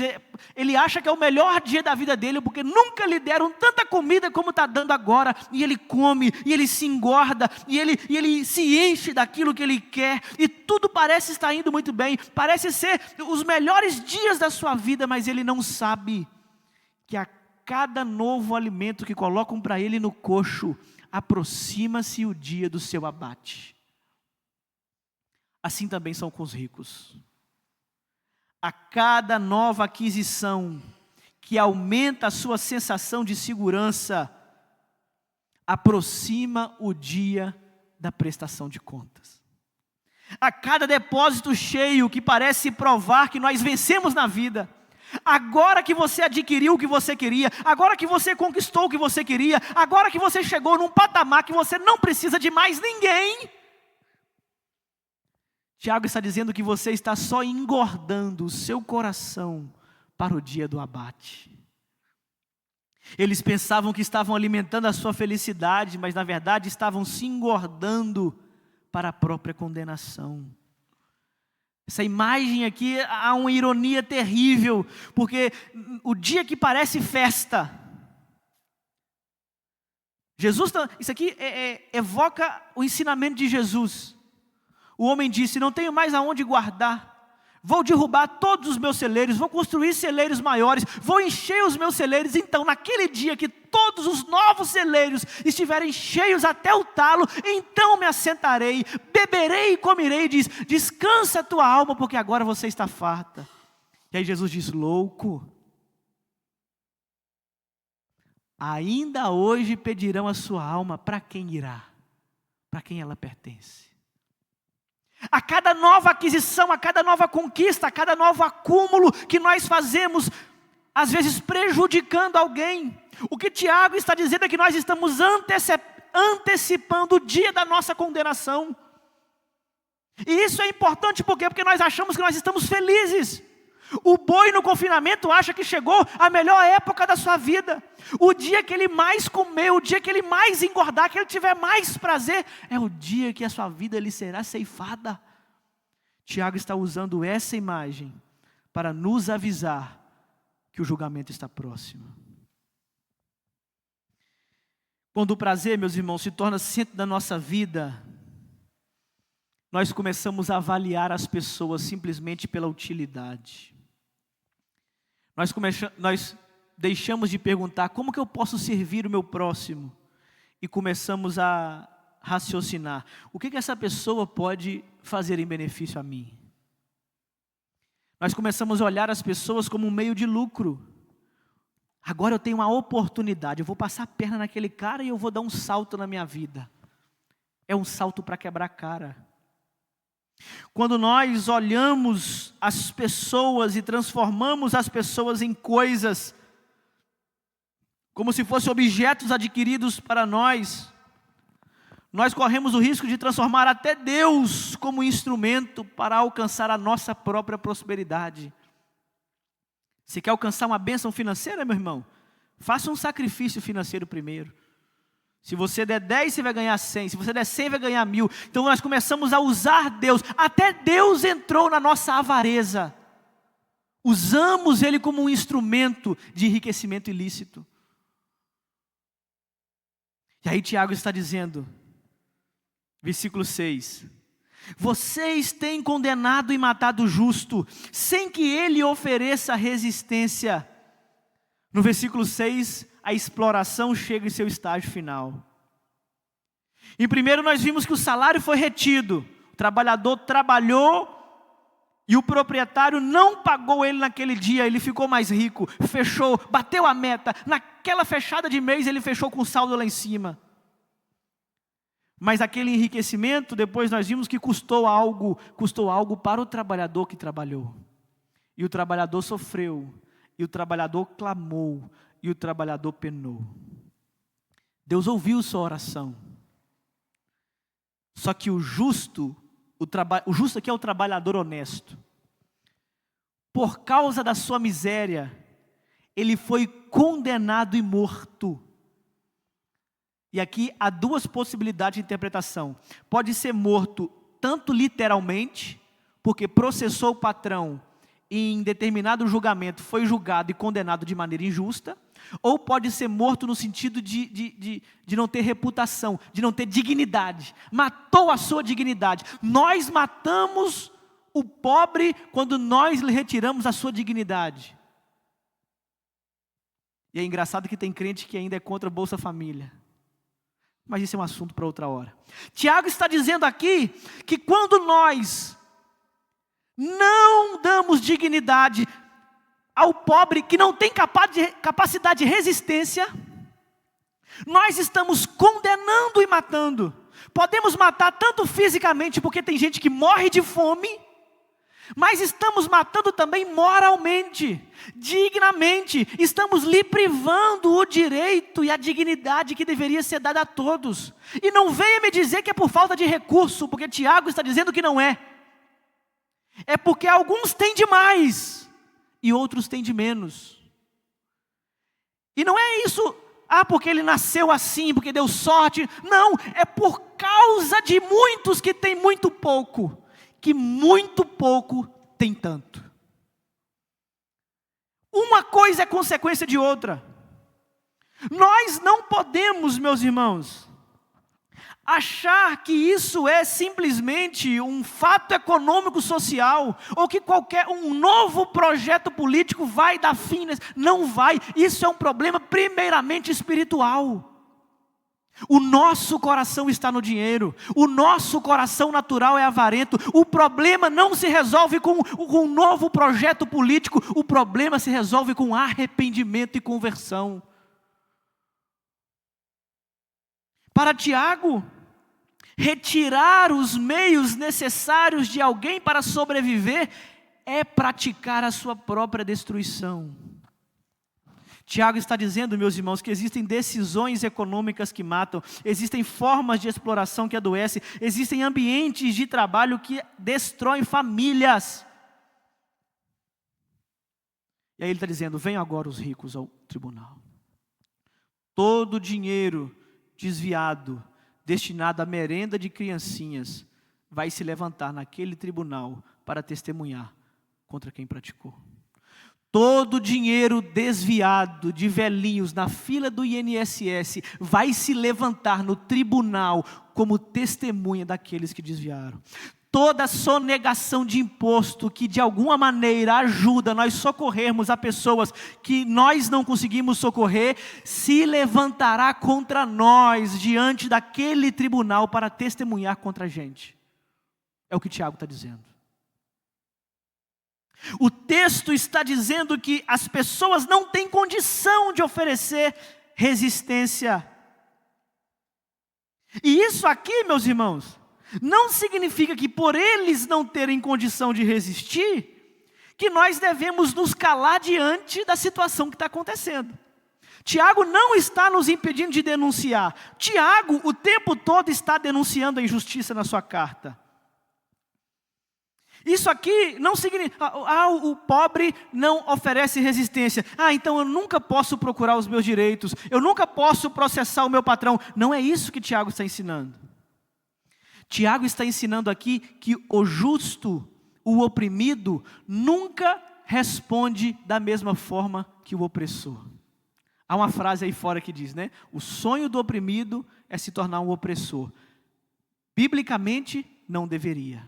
ele acha que é o melhor dia da vida dele, porque nunca lhe deram tanta comida como está dando agora, e ele come, e ele se engorda, e ele se enche daquilo que ele quer, e tudo parece estar indo muito bem, parece ser os melhores dias da sua vida, mas ele não sabe que a cada novo alimento que colocam para ele no coxo, aproxima-se o dia do seu abate. Assim também são com os ricos. A cada nova aquisição que aumenta a sua sensação de segurança, aproxima o dia da prestação de contas. A cada depósito cheio que parece provar que nós vencemos na vida, agora que você adquiriu o que você queria, agora que você conquistou o que você queria, agora que você chegou num patamar que você não precisa de mais ninguém, Tiago está dizendo que você está só engordando o seu coração para o dia do abate. Eles pensavam que estavam alimentando a sua felicidade, mas na verdade estavam se engordando para a própria condenação. Essa imagem aqui há uma ironia terrível, porque o dia que parece festa, Jesus, isso aqui evoca o ensinamento de Jesus. O homem disse: não tenho mais aonde guardar, vou derrubar todos os meus celeiros, vou construir celeiros maiores, vou encher os meus celeiros. Então naquele dia que todos os novos celeiros estiverem cheios até o talo, então me assentarei, beberei e comerei. Diz: descansa a tua alma, porque agora você está farta. E aí Jesus diz: louco, ainda hoje pedirão a sua alma. Para quem irá? Para quem ela pertence? A cada nova aquisição, a cada nova conquista, a cada novo acúmulo que nós fazemos, às vezes prejudicando alguém, o que Tiago está dizendo é que nós estamos antecipando o dia da nossa condenação. E isso é importante porque nós achamos que nós estamos felizes. O boi no confinamento acha que chegou a melhor época da sua vida. O dia que ele mais comer, o dia que ele mais engordar, que ele tiver mais prazer, é o dia que a sua vida lhe será ceifada. Tiago está usando essa imagem para nos avisar que o julgamento está próximo. Quando o prazer, meus irmãos, se torna centro da nossa vida, nós começamos a avaliar as pessoas simplesmente pela utilidade. Nós deixamos de perguntar como que eu posso servir o meu próximo e começamos a raciocinar. O que essa pessoa pode fazer em benefício a mim? Nós começamos a olhar as pessoas como um meio de lucro. Agora eu tenho uma oportunidade, eu vou passar a perna naquele cara e eu vou dar um salto na minha vida. É um salto para quebrar a cara. Quando nós olhamos as pessoas e transformamos as pessoas em coisas, como se fossem objetos adquiridos para nós corremos o risco de transformar até Deus como instrumento para alcançar a nossa própria prosperidade. Você quer alcançar uma bênção financeira, meu irmão? Faça um sacrifício financeiro primeiro. Se você der 10, você vai ganhar 100. Se você der 100, vai ganhar 1000. Então nós começamos a usar Deus. Até Deus entrou na nossa avareza. Usamos Ele como um instrumento de enriquecimento ilícito. E aí Tiago está dizendo, versículo 6. Vocês têm condenado e matado o justo, sem que ele ofereça resistência. No versículo 6, a exploração chega em seu estágio final. E primeiro nós vimos que o salário foi retido. O trabalhador trabalhou e o proprietário não pagou ele naquele dia, ele ficou mais rico, fechou, bateu a meta. Naquela fechada de mês ele fechou com saldo lá em cima. Mas aquele enriquecimento, depois nós vimos que custou algo para o trabalhador que trabalhou. E o trabalhador sofreu, e o trabalhador clamou, e o trabalhador penou. Deus ouviu sua oração. Só que o justo aqui é o trabalhador honesto. Por causa da sua miséria, ele foi condenado e morto. E aqui há duas possibilidades de interpretação. Pode ser morto tanto literalmente, porque processou o patrão e em determinado julgamento foi julgado e condenado de maneira injusta, ou pode ser morto no sentido de não ter reputação, de não ter dignidade. Matou a sua dignidade. Nós matamos o pobre quando nós lhe retiramos a sua dignidade. E é engraçado que tem crente que ainda é contra a Bolsa Família. Mas isso é um assunto para outra hora. Tiago está dizendo aqui que quando nós não damos dignidade ao pobre que não tem capacidade de resistência, nós estamos condenando e matando. Podemos matar tanto fisicamente, porque tem gente que morre de fome, mas estamos matando também moralmente, dignamente. Estamos lhe privando o direito e a dignidade que deveria ser dada a todos. E não venha me dizer que é por falta de recurso, porque Tiago está dizendo que não é. É porque alguns têm de mais e outros têm de menos. E não é isso, porque ele nasceu assim, porque deu sorte. Não, é por causa de muitos que têm muito pouco, que muito pouco tem tanto. Uma coisa é consequência de outra. Nós não podemos, meus irmãos, achar que isso é simplesmente um fato econômico social, ou que um novo projeto político vai dar fim. Não vai, isso é um problema primeiramente espiritual. O nosso coração está no dinheiro, o nosso coração natural é avarento. O problema não se resolve com um novo projeto político, o problema se resolve com arrependimento e conversão. Para Tiago, retirar os meios necessários de alguém para sobreviver é praticar a sua própria destruição. Tiago está dizendo, meus irmãos, que existem decisões econômicas que matam, existem formas de exploração que adoecem, existem ambientes de trabalho que destroem famílias. E aí ele está dizendo, venham agora os ricos ao tribunal. Todo o dinheiro desviado, destinado à merenda de criancinhas, vai se levantar naquele tribunal para testemunhar contra quem praticou. Todo o dinheiro desviado de velhinhos na fila do INSS vai se levantar no tribunal como testemunha daqueles que desviaram. toda sonegação de imposto que de alguma maneira ajuda nós socorrermos a pessoas que nós não conseguimos socorrer, se levantará contra nós diante daquele tribunal para testemunhar contra a gente. É o que Tiago está dizendo. O texto está dizendo que as pessoas não têm condição de oferecer resistência. E isso aqui, meus irmãos, não significa que por eles não terem condição de resistir, que nós devemos nos calar diante da situação que está acontecendo. Tiago não está nos impedindo de denunciar. Tiago o tempo todo está denunciando a injustiça na sua carta. Isso aqui não significa, o pobre não oferece resistência. Então eu nunca posso procurar os meus direitos, eu nunca posso processar o meu patrão. Não é isso que Tiago está ensinando. Tiago está ensinando aqui que o justo, o oprimido, nunca responde da mesma forma que o opressor. Há uma frase aí fora que diz, né? O sonho do oprimido é se tornar um opressor. Biblicamente, não deveria.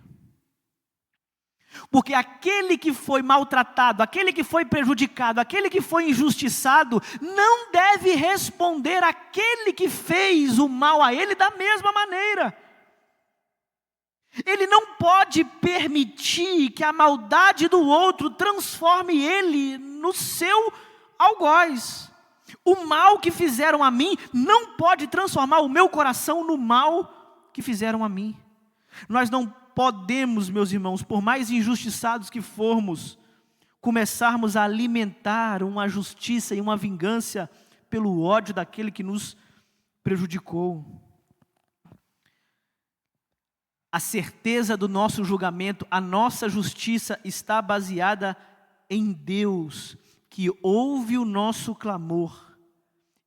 Porque aquele que foi maltratado, aquele que foi prejudicado, aquele que foi injustiçado, não deve responder àquele que fez o mal a ele da mesma maneira. Ele não pode permitir que a maldade do outro transforme ele no seu algoz. O mal que fizeram a mim não pode transformar o meu coração no mal que fizeram a mim. Nós não podemos, meus irmãos, por mais injustiçados que formos, começarmos a alimentar uma justiça e uma vingança pelo ódio daquele que nos prejudicou. A certeza do nosso julgamento, a nossa justiça está baseada em Deus, que ouve o nosso clamor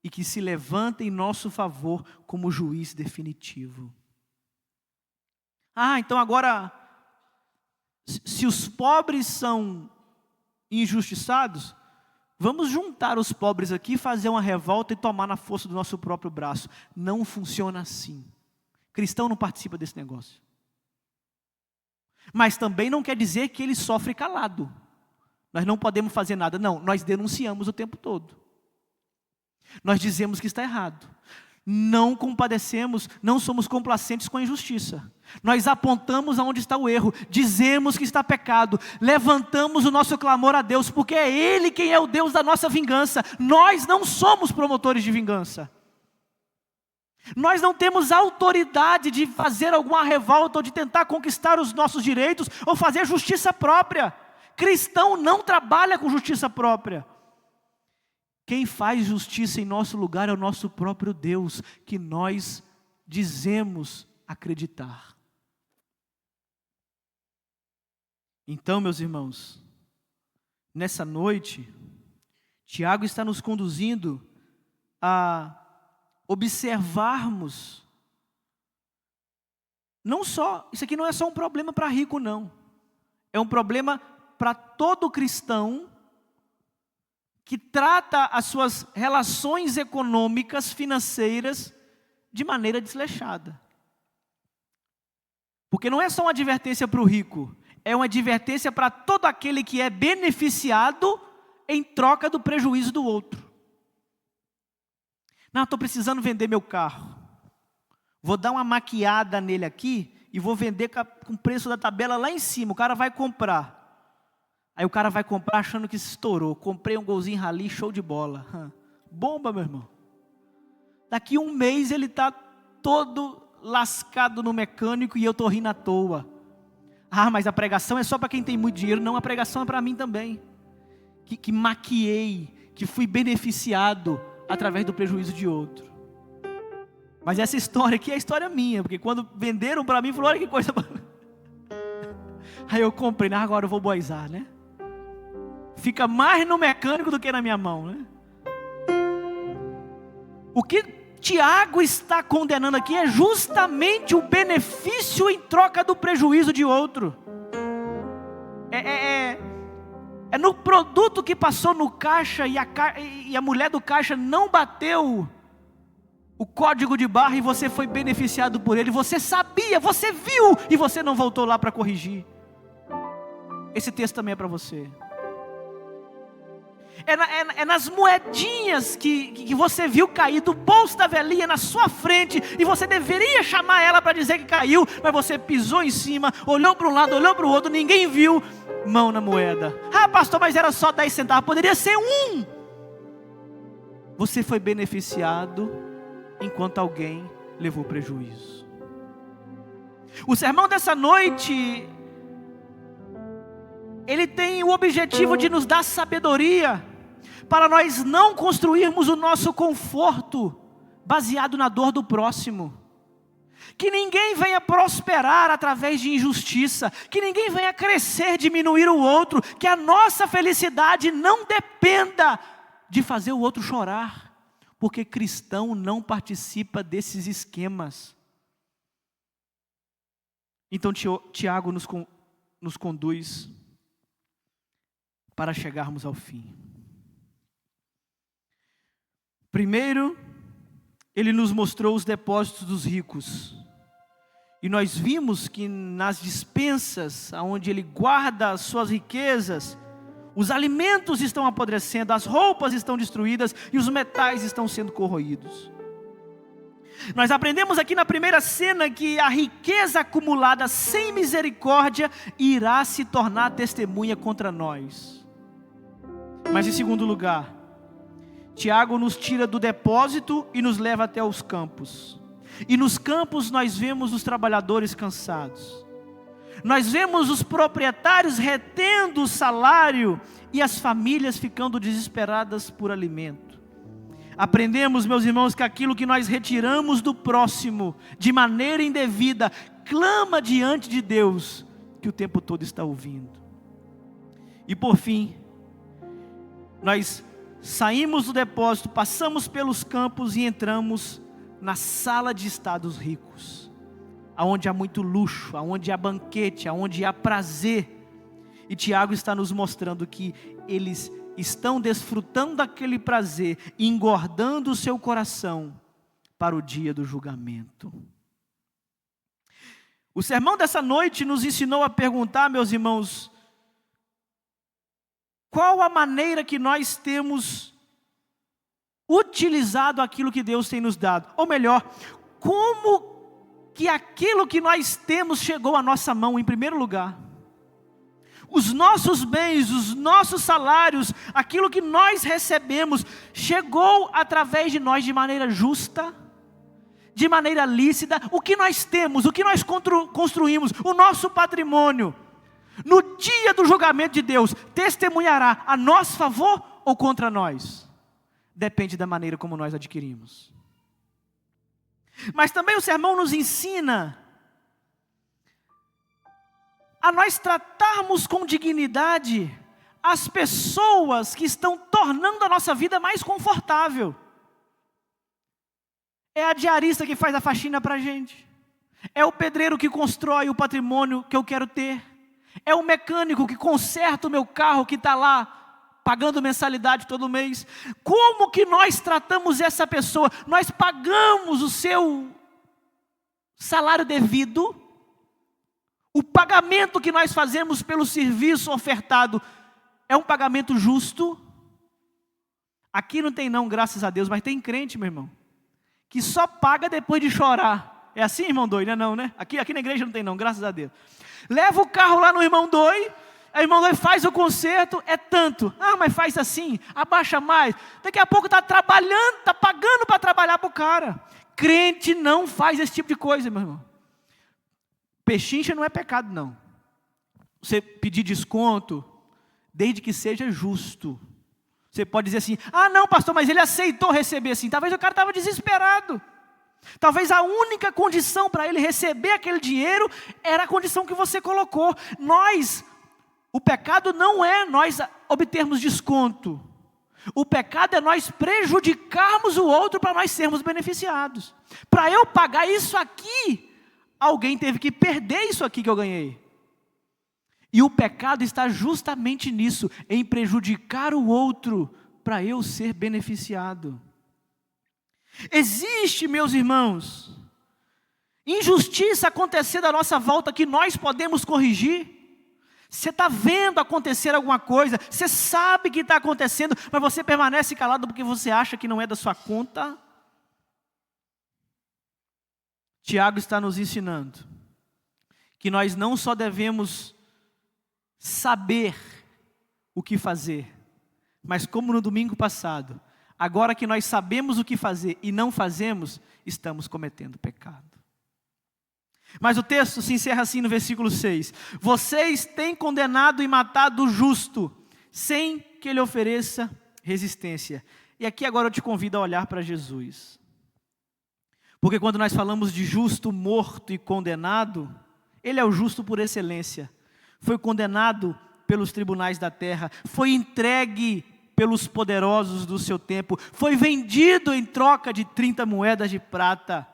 e que se levanta em nosso favor como juiz definitivo. Então agora, se os pobres são injustiçados, vamos juntar os pobres aqui, fazer uma revolta e tomar na força do nosso próprio braço. Não funciona assim. Cristão não participa desse negócio. Mas também não quer dizer que ele sofre calado. Nós não podemos fazer nada. Não, nós denunciamos o tempo todo. Nós dizemos que está errado. Não compadecemos, não somos complacentes com a injustiça. Nós apontamos aonde está o erro, dizemos que está pecado, levantamos o nosso clamor a Deus, porque é Ele quem é o Deus da nossa vingança. Nós não somos promotores de vingança. Nós não temos autoridade de fazer alguma revolta ou de tentar conquistar os nossos direitos ou fazer justiça própria. Cristão não trabalha com justiça própria. Quem faz justiça em nosso lugar é o nosso próprio Deus, que nós dizemos acreditar. Então, meus irmãos, nessa noite, Tiago está nos conduzindo a observarmos, não só, isso aqui não é só um problema para rico não, é um problema para todo cristão que trata as suas relações econômicas, financeiras, de maneira desleixada. Porque não é só uma advertência para o rico, é uma advertência para todo aquele que é beneficiado em troca do prejuízo do outro. Não, estou precisando vender meu carro. Vou dar uma maquiada nele aqui e vou vender com o preço da tabela lá em cima. O cara vai comprar. Aí o cara vai comprar achando que se estourou. Comprei um golzinho rally, show de bola. Bomba, meu irmão. Daqui um mês ele está todo lascado no mecânico e eu estou rindo à toa. Mas a pregação é só para quem tem muito dinheiro. Não, a pregação é para mim também. Que maquiei, que fui beneficiado através do prejuízo de outro. Mas essa história aqui é a história minha, porque quando venderam para mim, falaram, olha que coisa. Aí eu comprei, agora eu vou boizar, né? Fica mais no mecânico do que na minha mão, né? O que Tiago está condenando aqui é justamente o benefício em troca do prejuízo de outro. É no produto que passou no caixa e a mulher do caixa não bateu o código de barra e você foi beneficiado por ele. Você sabia, você viu e você não voltou lá para corrigir. Esse texto também é para você. É nas moedinhas que você viu cair do bolso da velhinha na sua frente, e você deveria chamar ela para dizer que caiu, mas você pisou em cima, olhou para um lado, olhou para o outro, ninguém viu, mão na moeda. Ah, pastor, mas era só 10 centavos, poderia ser 1. Você foi beneficiado enquanto alguém levou prejuízo. O sermão dessa noite, ele tem o objetivo de nos dar sabedoria, para nós não construirmos o nosso conforto baseado na dor do próximo. Que ninguém venha prosperar através de injustiça, que ninguém venha crescer, diminuir o outro, que a nossa felicidade não dependa de fazer o outro chorar, porque cristão não participa desses esquemas. Então Tiago nos conduz para chegarmos ao fim. Primeiro, ele nos mostrou os depósitos dos ricos. E nós vimos que nas despensas, onde ele guarda as suas riquezas, os alimentos estão apodrecendo, as roupas estão destruídas e os metais estão sendo corroídos. Nós aprendemos aqui na primeira cena que a riqueza acumulada sem misericórdia irá se tornar testemunha contra nós. Mas em segundo lugar, Tiago nos tira do depósito e nos leva até os campos. E nos campos nós vemos os trabalhadores cansados. Nós vemos os proprietários retendo o salário e as famílias ficando desesperadas por alimento. Aprendemos, meus irmãos, que aquilo que nós retiramos do próximo de maneira indevida clama diante de Deus, que o tempo todo está ouvindo. E por fim, nós saímos do depósito, passamos pelos campos e entramos na sala de estar dos ricos, aonde há muito luxo, aonde há banquete, aonde há prazer. E Tiago está nos mostrando que eles estão desfrutando daquele prazer, engordando o seu coração para o dia do julgamento. O sermão dessa noite nos ensinou a perguntar, meus irmãos, qual a maneira que nós temos utilizado aquilo que Deus tem nos dado? Ou melhor, como que aquilo que nós temos chegou à nossa mão em primeiro lugar? Os nossos bens, os nossos salários, aquilo que nós recebemos, chegou através de nós de maneira justa, de maneira lícita? O que nós temos, o que nós construímos, o nosso patrimônio, no dia do julgamento de Deus, testemunhará a nosso favor ou contra nós? Depende da maneira como nós adquirimos. Mas também o sermão nos ensina a nós tratarmos com dignidade as pessoas que estão tornando a nossa vida mais confortável. É a diarista que faz a faxina para a gente, é o pedreiro que constrói o patrimônio que eu quero ter, é o mecânico que conserta o meu carro que está lá pagando mensalidade todo mês. Como que nós tratamos essa pessoa? Nós pagamos o seu salário devido? O pagamento que nós fazemos pelo serviço ofertado é um pagamento justo? Aqui não tem não, graças a Deus, mas tem crente, meu irmão, que só paga depois de chorar. É assim, irmão Doi? Não é não, né? Aqui na igreja não tem não, graças a Deus. Leva o carro lá no irmão Doi, a irmão Doi faz o conserto, é tanto. Ah, mas faz assim, abaixa mais. Daqui a pouco está trabalhando, está pagando para trabalhar para o cara. Crente não faz esse tipo de coisa, meu irmão. Pechincha não é pecado não. Você pedir desconto, desde que seja justo. Você pode dizer assim, ah não pastor, mas ele aceitou receber assim. Talvez o cara estava desesperado. Talvez a única condição para ele receber aquele dinheiro era a condição que você colocou. O pecado não é nós obtermos desconto. O pecado é nós prejudicarmos o outro para nós sermos beneficiados. Para eu pagar isso aqui, alguém teve que perder isso aqui que eu ganhei. E o pecado está justamente nisso, em prejudicar o outro para eu ser beneficiado. Existe, meus irmãos, injustiça acontecendo à nossa volta que nós podemos corrigir. Você está vendo acontecer alguma coisa, você sabe que está acontecendo, mas você permanece calado porque você acha que não é da sua conta. Tiago está nos ensinando que nós não só devemos saber o que fazer, mas como no domingo passado, agora que nós sabemos o que fazer e não fazemos, estamos cometendo pecado. Mas o texto se encerra assim no versículo 6. Vocês têm condenado e matado o justo, sem que ele ofereça resistência. E aqui agora eu te convido a olhar para Jesus. Porque quando nós falamos de justo, morto e condenado, ele é o justo por excelência. Foi condenado pelos tribunais da terra, foi entregue pelos poderosos do seu tempo, foi vendido em troca de 30 moedas de prata.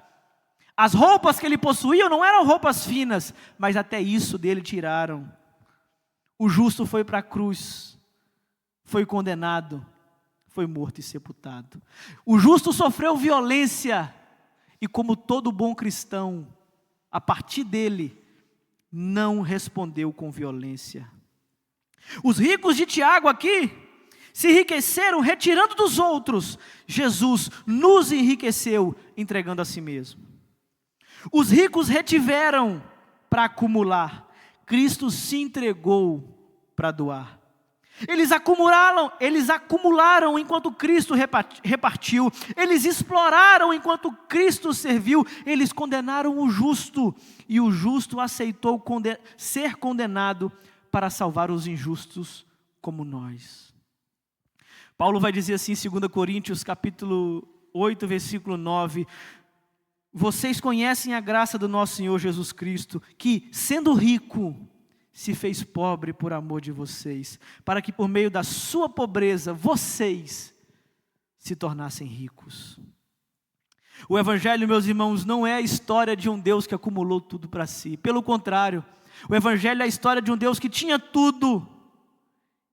As roupas que ele possuía não eram roupas finas, mas até isso dele tiraram. O justo foi para a cruz, foi condenado, foi morto e sepultado. O justo sofreu violência, e como todo bom cristão, a partir dele, não respondeu com violência. Os ricos de Tiago aqui se enriqueceram retirando dos outros. Jesus nos enriqueceu entregando a si mesmo. Os ricos retiveram para acumular. Cristo se entregou para doar. Eles acumularam enquanto Cristo repartiu. Eles exploraram enquanto Cristo serviu. Eles condenaram o justo. E o justo aceitou ser condenado para salvar os injustos como nós. Paulo vai dizer assim em 2 Coríntios capítulo 8, versículo 9. Vocês conhecem a graça do nosso Senhor Jesus Cristo, que, sendo rico, se fez pobre por amor de vocês, para que por meio da sua pobreza, vocês se tornassem ricos. O Evangelho, meus irmãos, não é a história de um Deus que acumulou tudo para si. Pelo contrário, o Evangelho é a história de um Deus que tinha tudo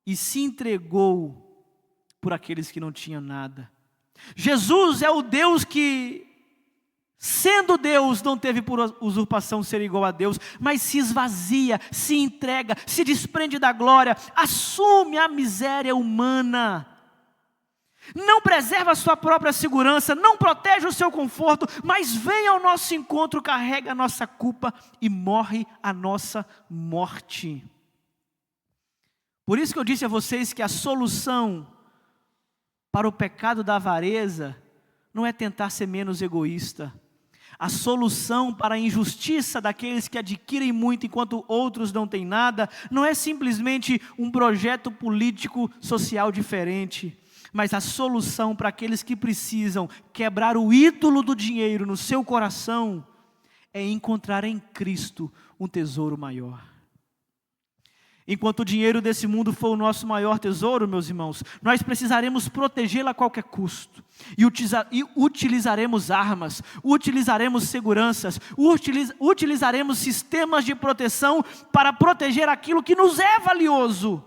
e se entregou por aqueles que não tinham nada. Jesus é o Deus que, sendo Deus, não teve por usurpação ser igual a Deus, mas se esvazia, se entrega, se desprende da glória, assume a miséria humana, não preserva a sua própria segurança, não protege o seu conforto, mas vem ao nosso encontro, carrega a nossa culpa e morre a nossa morte. Por isso que eu disse a vocês que a solução para o pecado da avareza não é tentar ser menos egoísta. A solução para a injustiça daqueles que adquirem muito enquanto outros não têm nada, não é simplesmente um projeto político social diferente, mas a solução para aqueles que precisam quebrar o ídolo do dinheiro no seu coração, é encontrar em Cristo um tesouro maior. Enquanto o dinheiro desse mundo for o nosso maior tesouro, meus irmãos, nós precisaremos protegê-lo a qualquer custo. E utilizaremos armas, utilizaremos seguranças, utilizaremos sistemas de proteção para proteger aquilo que nos é valioso.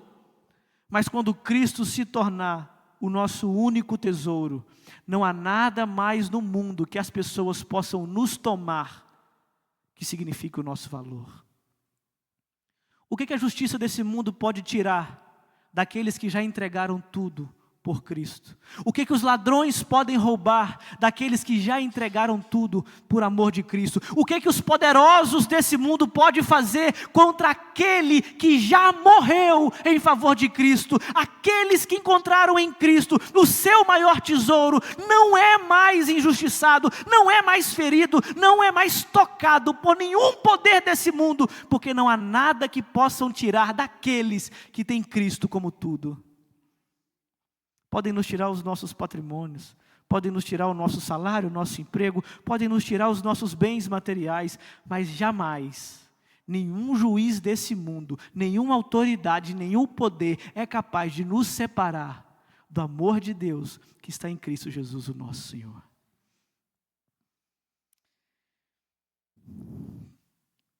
Mas quando Cristo se tornar o nosso único tesouro, não há nada mais no mundo que as pessoas possam nos tomar que signifique o nosso valor. O que a justiça desse mundo pode tirar daqueles que já entregaram tudo por Cristo? O que os ladrões podem roubar daqueles que já entregaram tudo por amor de Cristo? O que os poderosos desse mundo podem fazer contra aquele que já morreu em favor de Cristo? Aqueles que encontraram em Cristo o seu maior tesouro, não é mais injustiçado, não é mais ferido, não é mais tocado por nenhum poder desse mundo, porque não há nada que possam tirar daqueles que têm Cristo como tudo. Podem nos tirar os nossos patrimônios, podem nos tirar o nosso salário, o nosso emprego, podem nos tirar os nossos bens materiais, mas jamais nenhum juiz desse mundo, nenhuma autoridade, nenhum poder é capaz de nos separar do amor de Deus que está em Cristo Jesus, o nosso Senhor.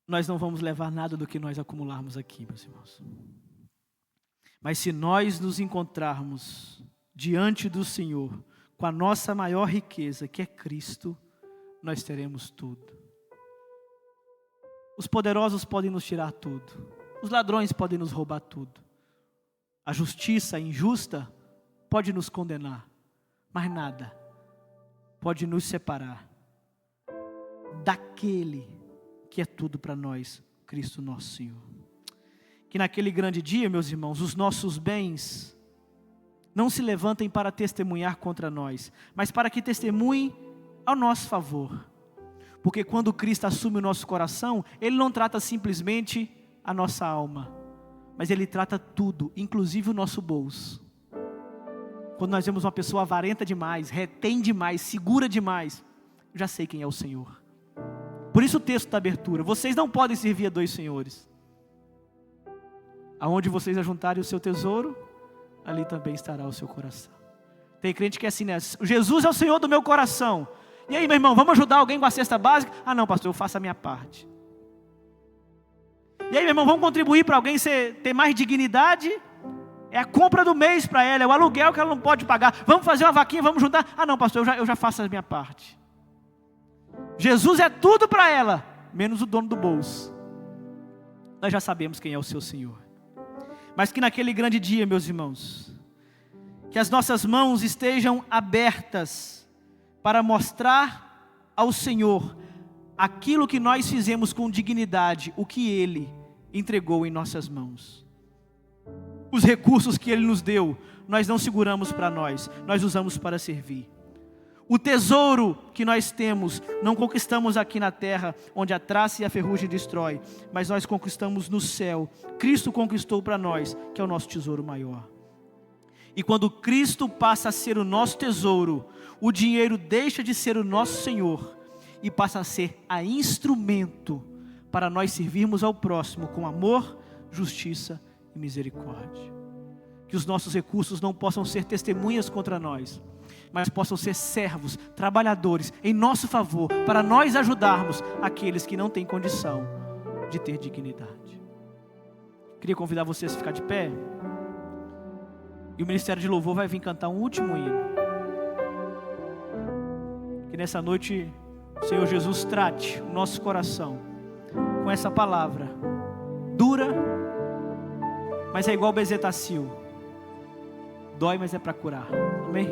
Nós não vamos levar nada do que nós acumularmos aqui, meus irmãos. Mas se nós nos encontrarmos diante do Senhor com a nossa maior riqueza, que é Cristo, nós teremos tudo. Os poderosos podem nos tirar tudo. Os ladrões podem nos roubar tudo. A justiça injusta pode nos condenar. Mas nada pode nos separar daquele que é tudo para nós, Cristo nosso Senhor. Que naquele grande dia, meus irmãos, os nossos bens não se levantem para testemunhar contra nós, mas para que testemunhem ao nosso favor. Porque quando Cristo assume o nosso coração, Ele não trata simplesmente a nossa alma, mas Ele trata tudo, inclusive o nosso bolso. Quando nós vemos uma pessoa avarenta demais, retém demais, segura demais, eu já sei quem é o Senhor. Por isso o texto da abertura: vocês não podem servir a dois senhores. Aonde vocês ajuntarem o seu tesouro, ali também estará o seu coração. Tem crente que é assim, né? Jesus é o Senhor do meu coração. E aí, meu irmão, vamos ajudar alguém com a cesta básica? Ah não, pastor, eu faço a minha parte. E aí, meu irmão, vamos contribuir para alguém ter mais dignidade? É a compra do mês para ela, é o aluguel que ela não pode pagar. Vamos fazer uma vaquinha, vamos juntar? Ah não, pastor, eu já faço a minha parte. Jesus é tudo para ela, menos o dono do bolso. Nós já sabemos quem é o seu Senhor. Mas que naquele grande dia, meus irmãos, que as nossas mãos estejam abertas para mostrar ao Senhor aquilo que nós fizemos com dignidade, o que Ele entregou em nossas mãos. Os recursos que Ele nos deu, nós não seguramos para nós usamos para servir. O tesouro que nós temos, não conquistamos aqui na terra, onde a traça e a ferrugem destrói, mas nós conquistamos no céu. Cristo conquistou para nós, que é o nosso tesouro maior. E quando Cristo passa a ser o nosso tesouro, o dinheiro deixa de ser o nosso Senhor e passa a ser a instrumento para nós servirmos ao próximo com amor, justiça e misericórdia. Que os nossos recursos não possam ser testemunhas contra nós, mas possam ser servos, trabalhadores, em nosso favor, para nós ajudarmos aqueles que não têm condição de ter dignidade. Queria convidar vocês a ficar de pé, e o Ministério de Louvor vai vir cantar um último hino. Que nessa noite o Senhor Jesus trate o nosso coração com essa palavra, dura, mas é igual bezetacil, dói, mas é para curar. Amém?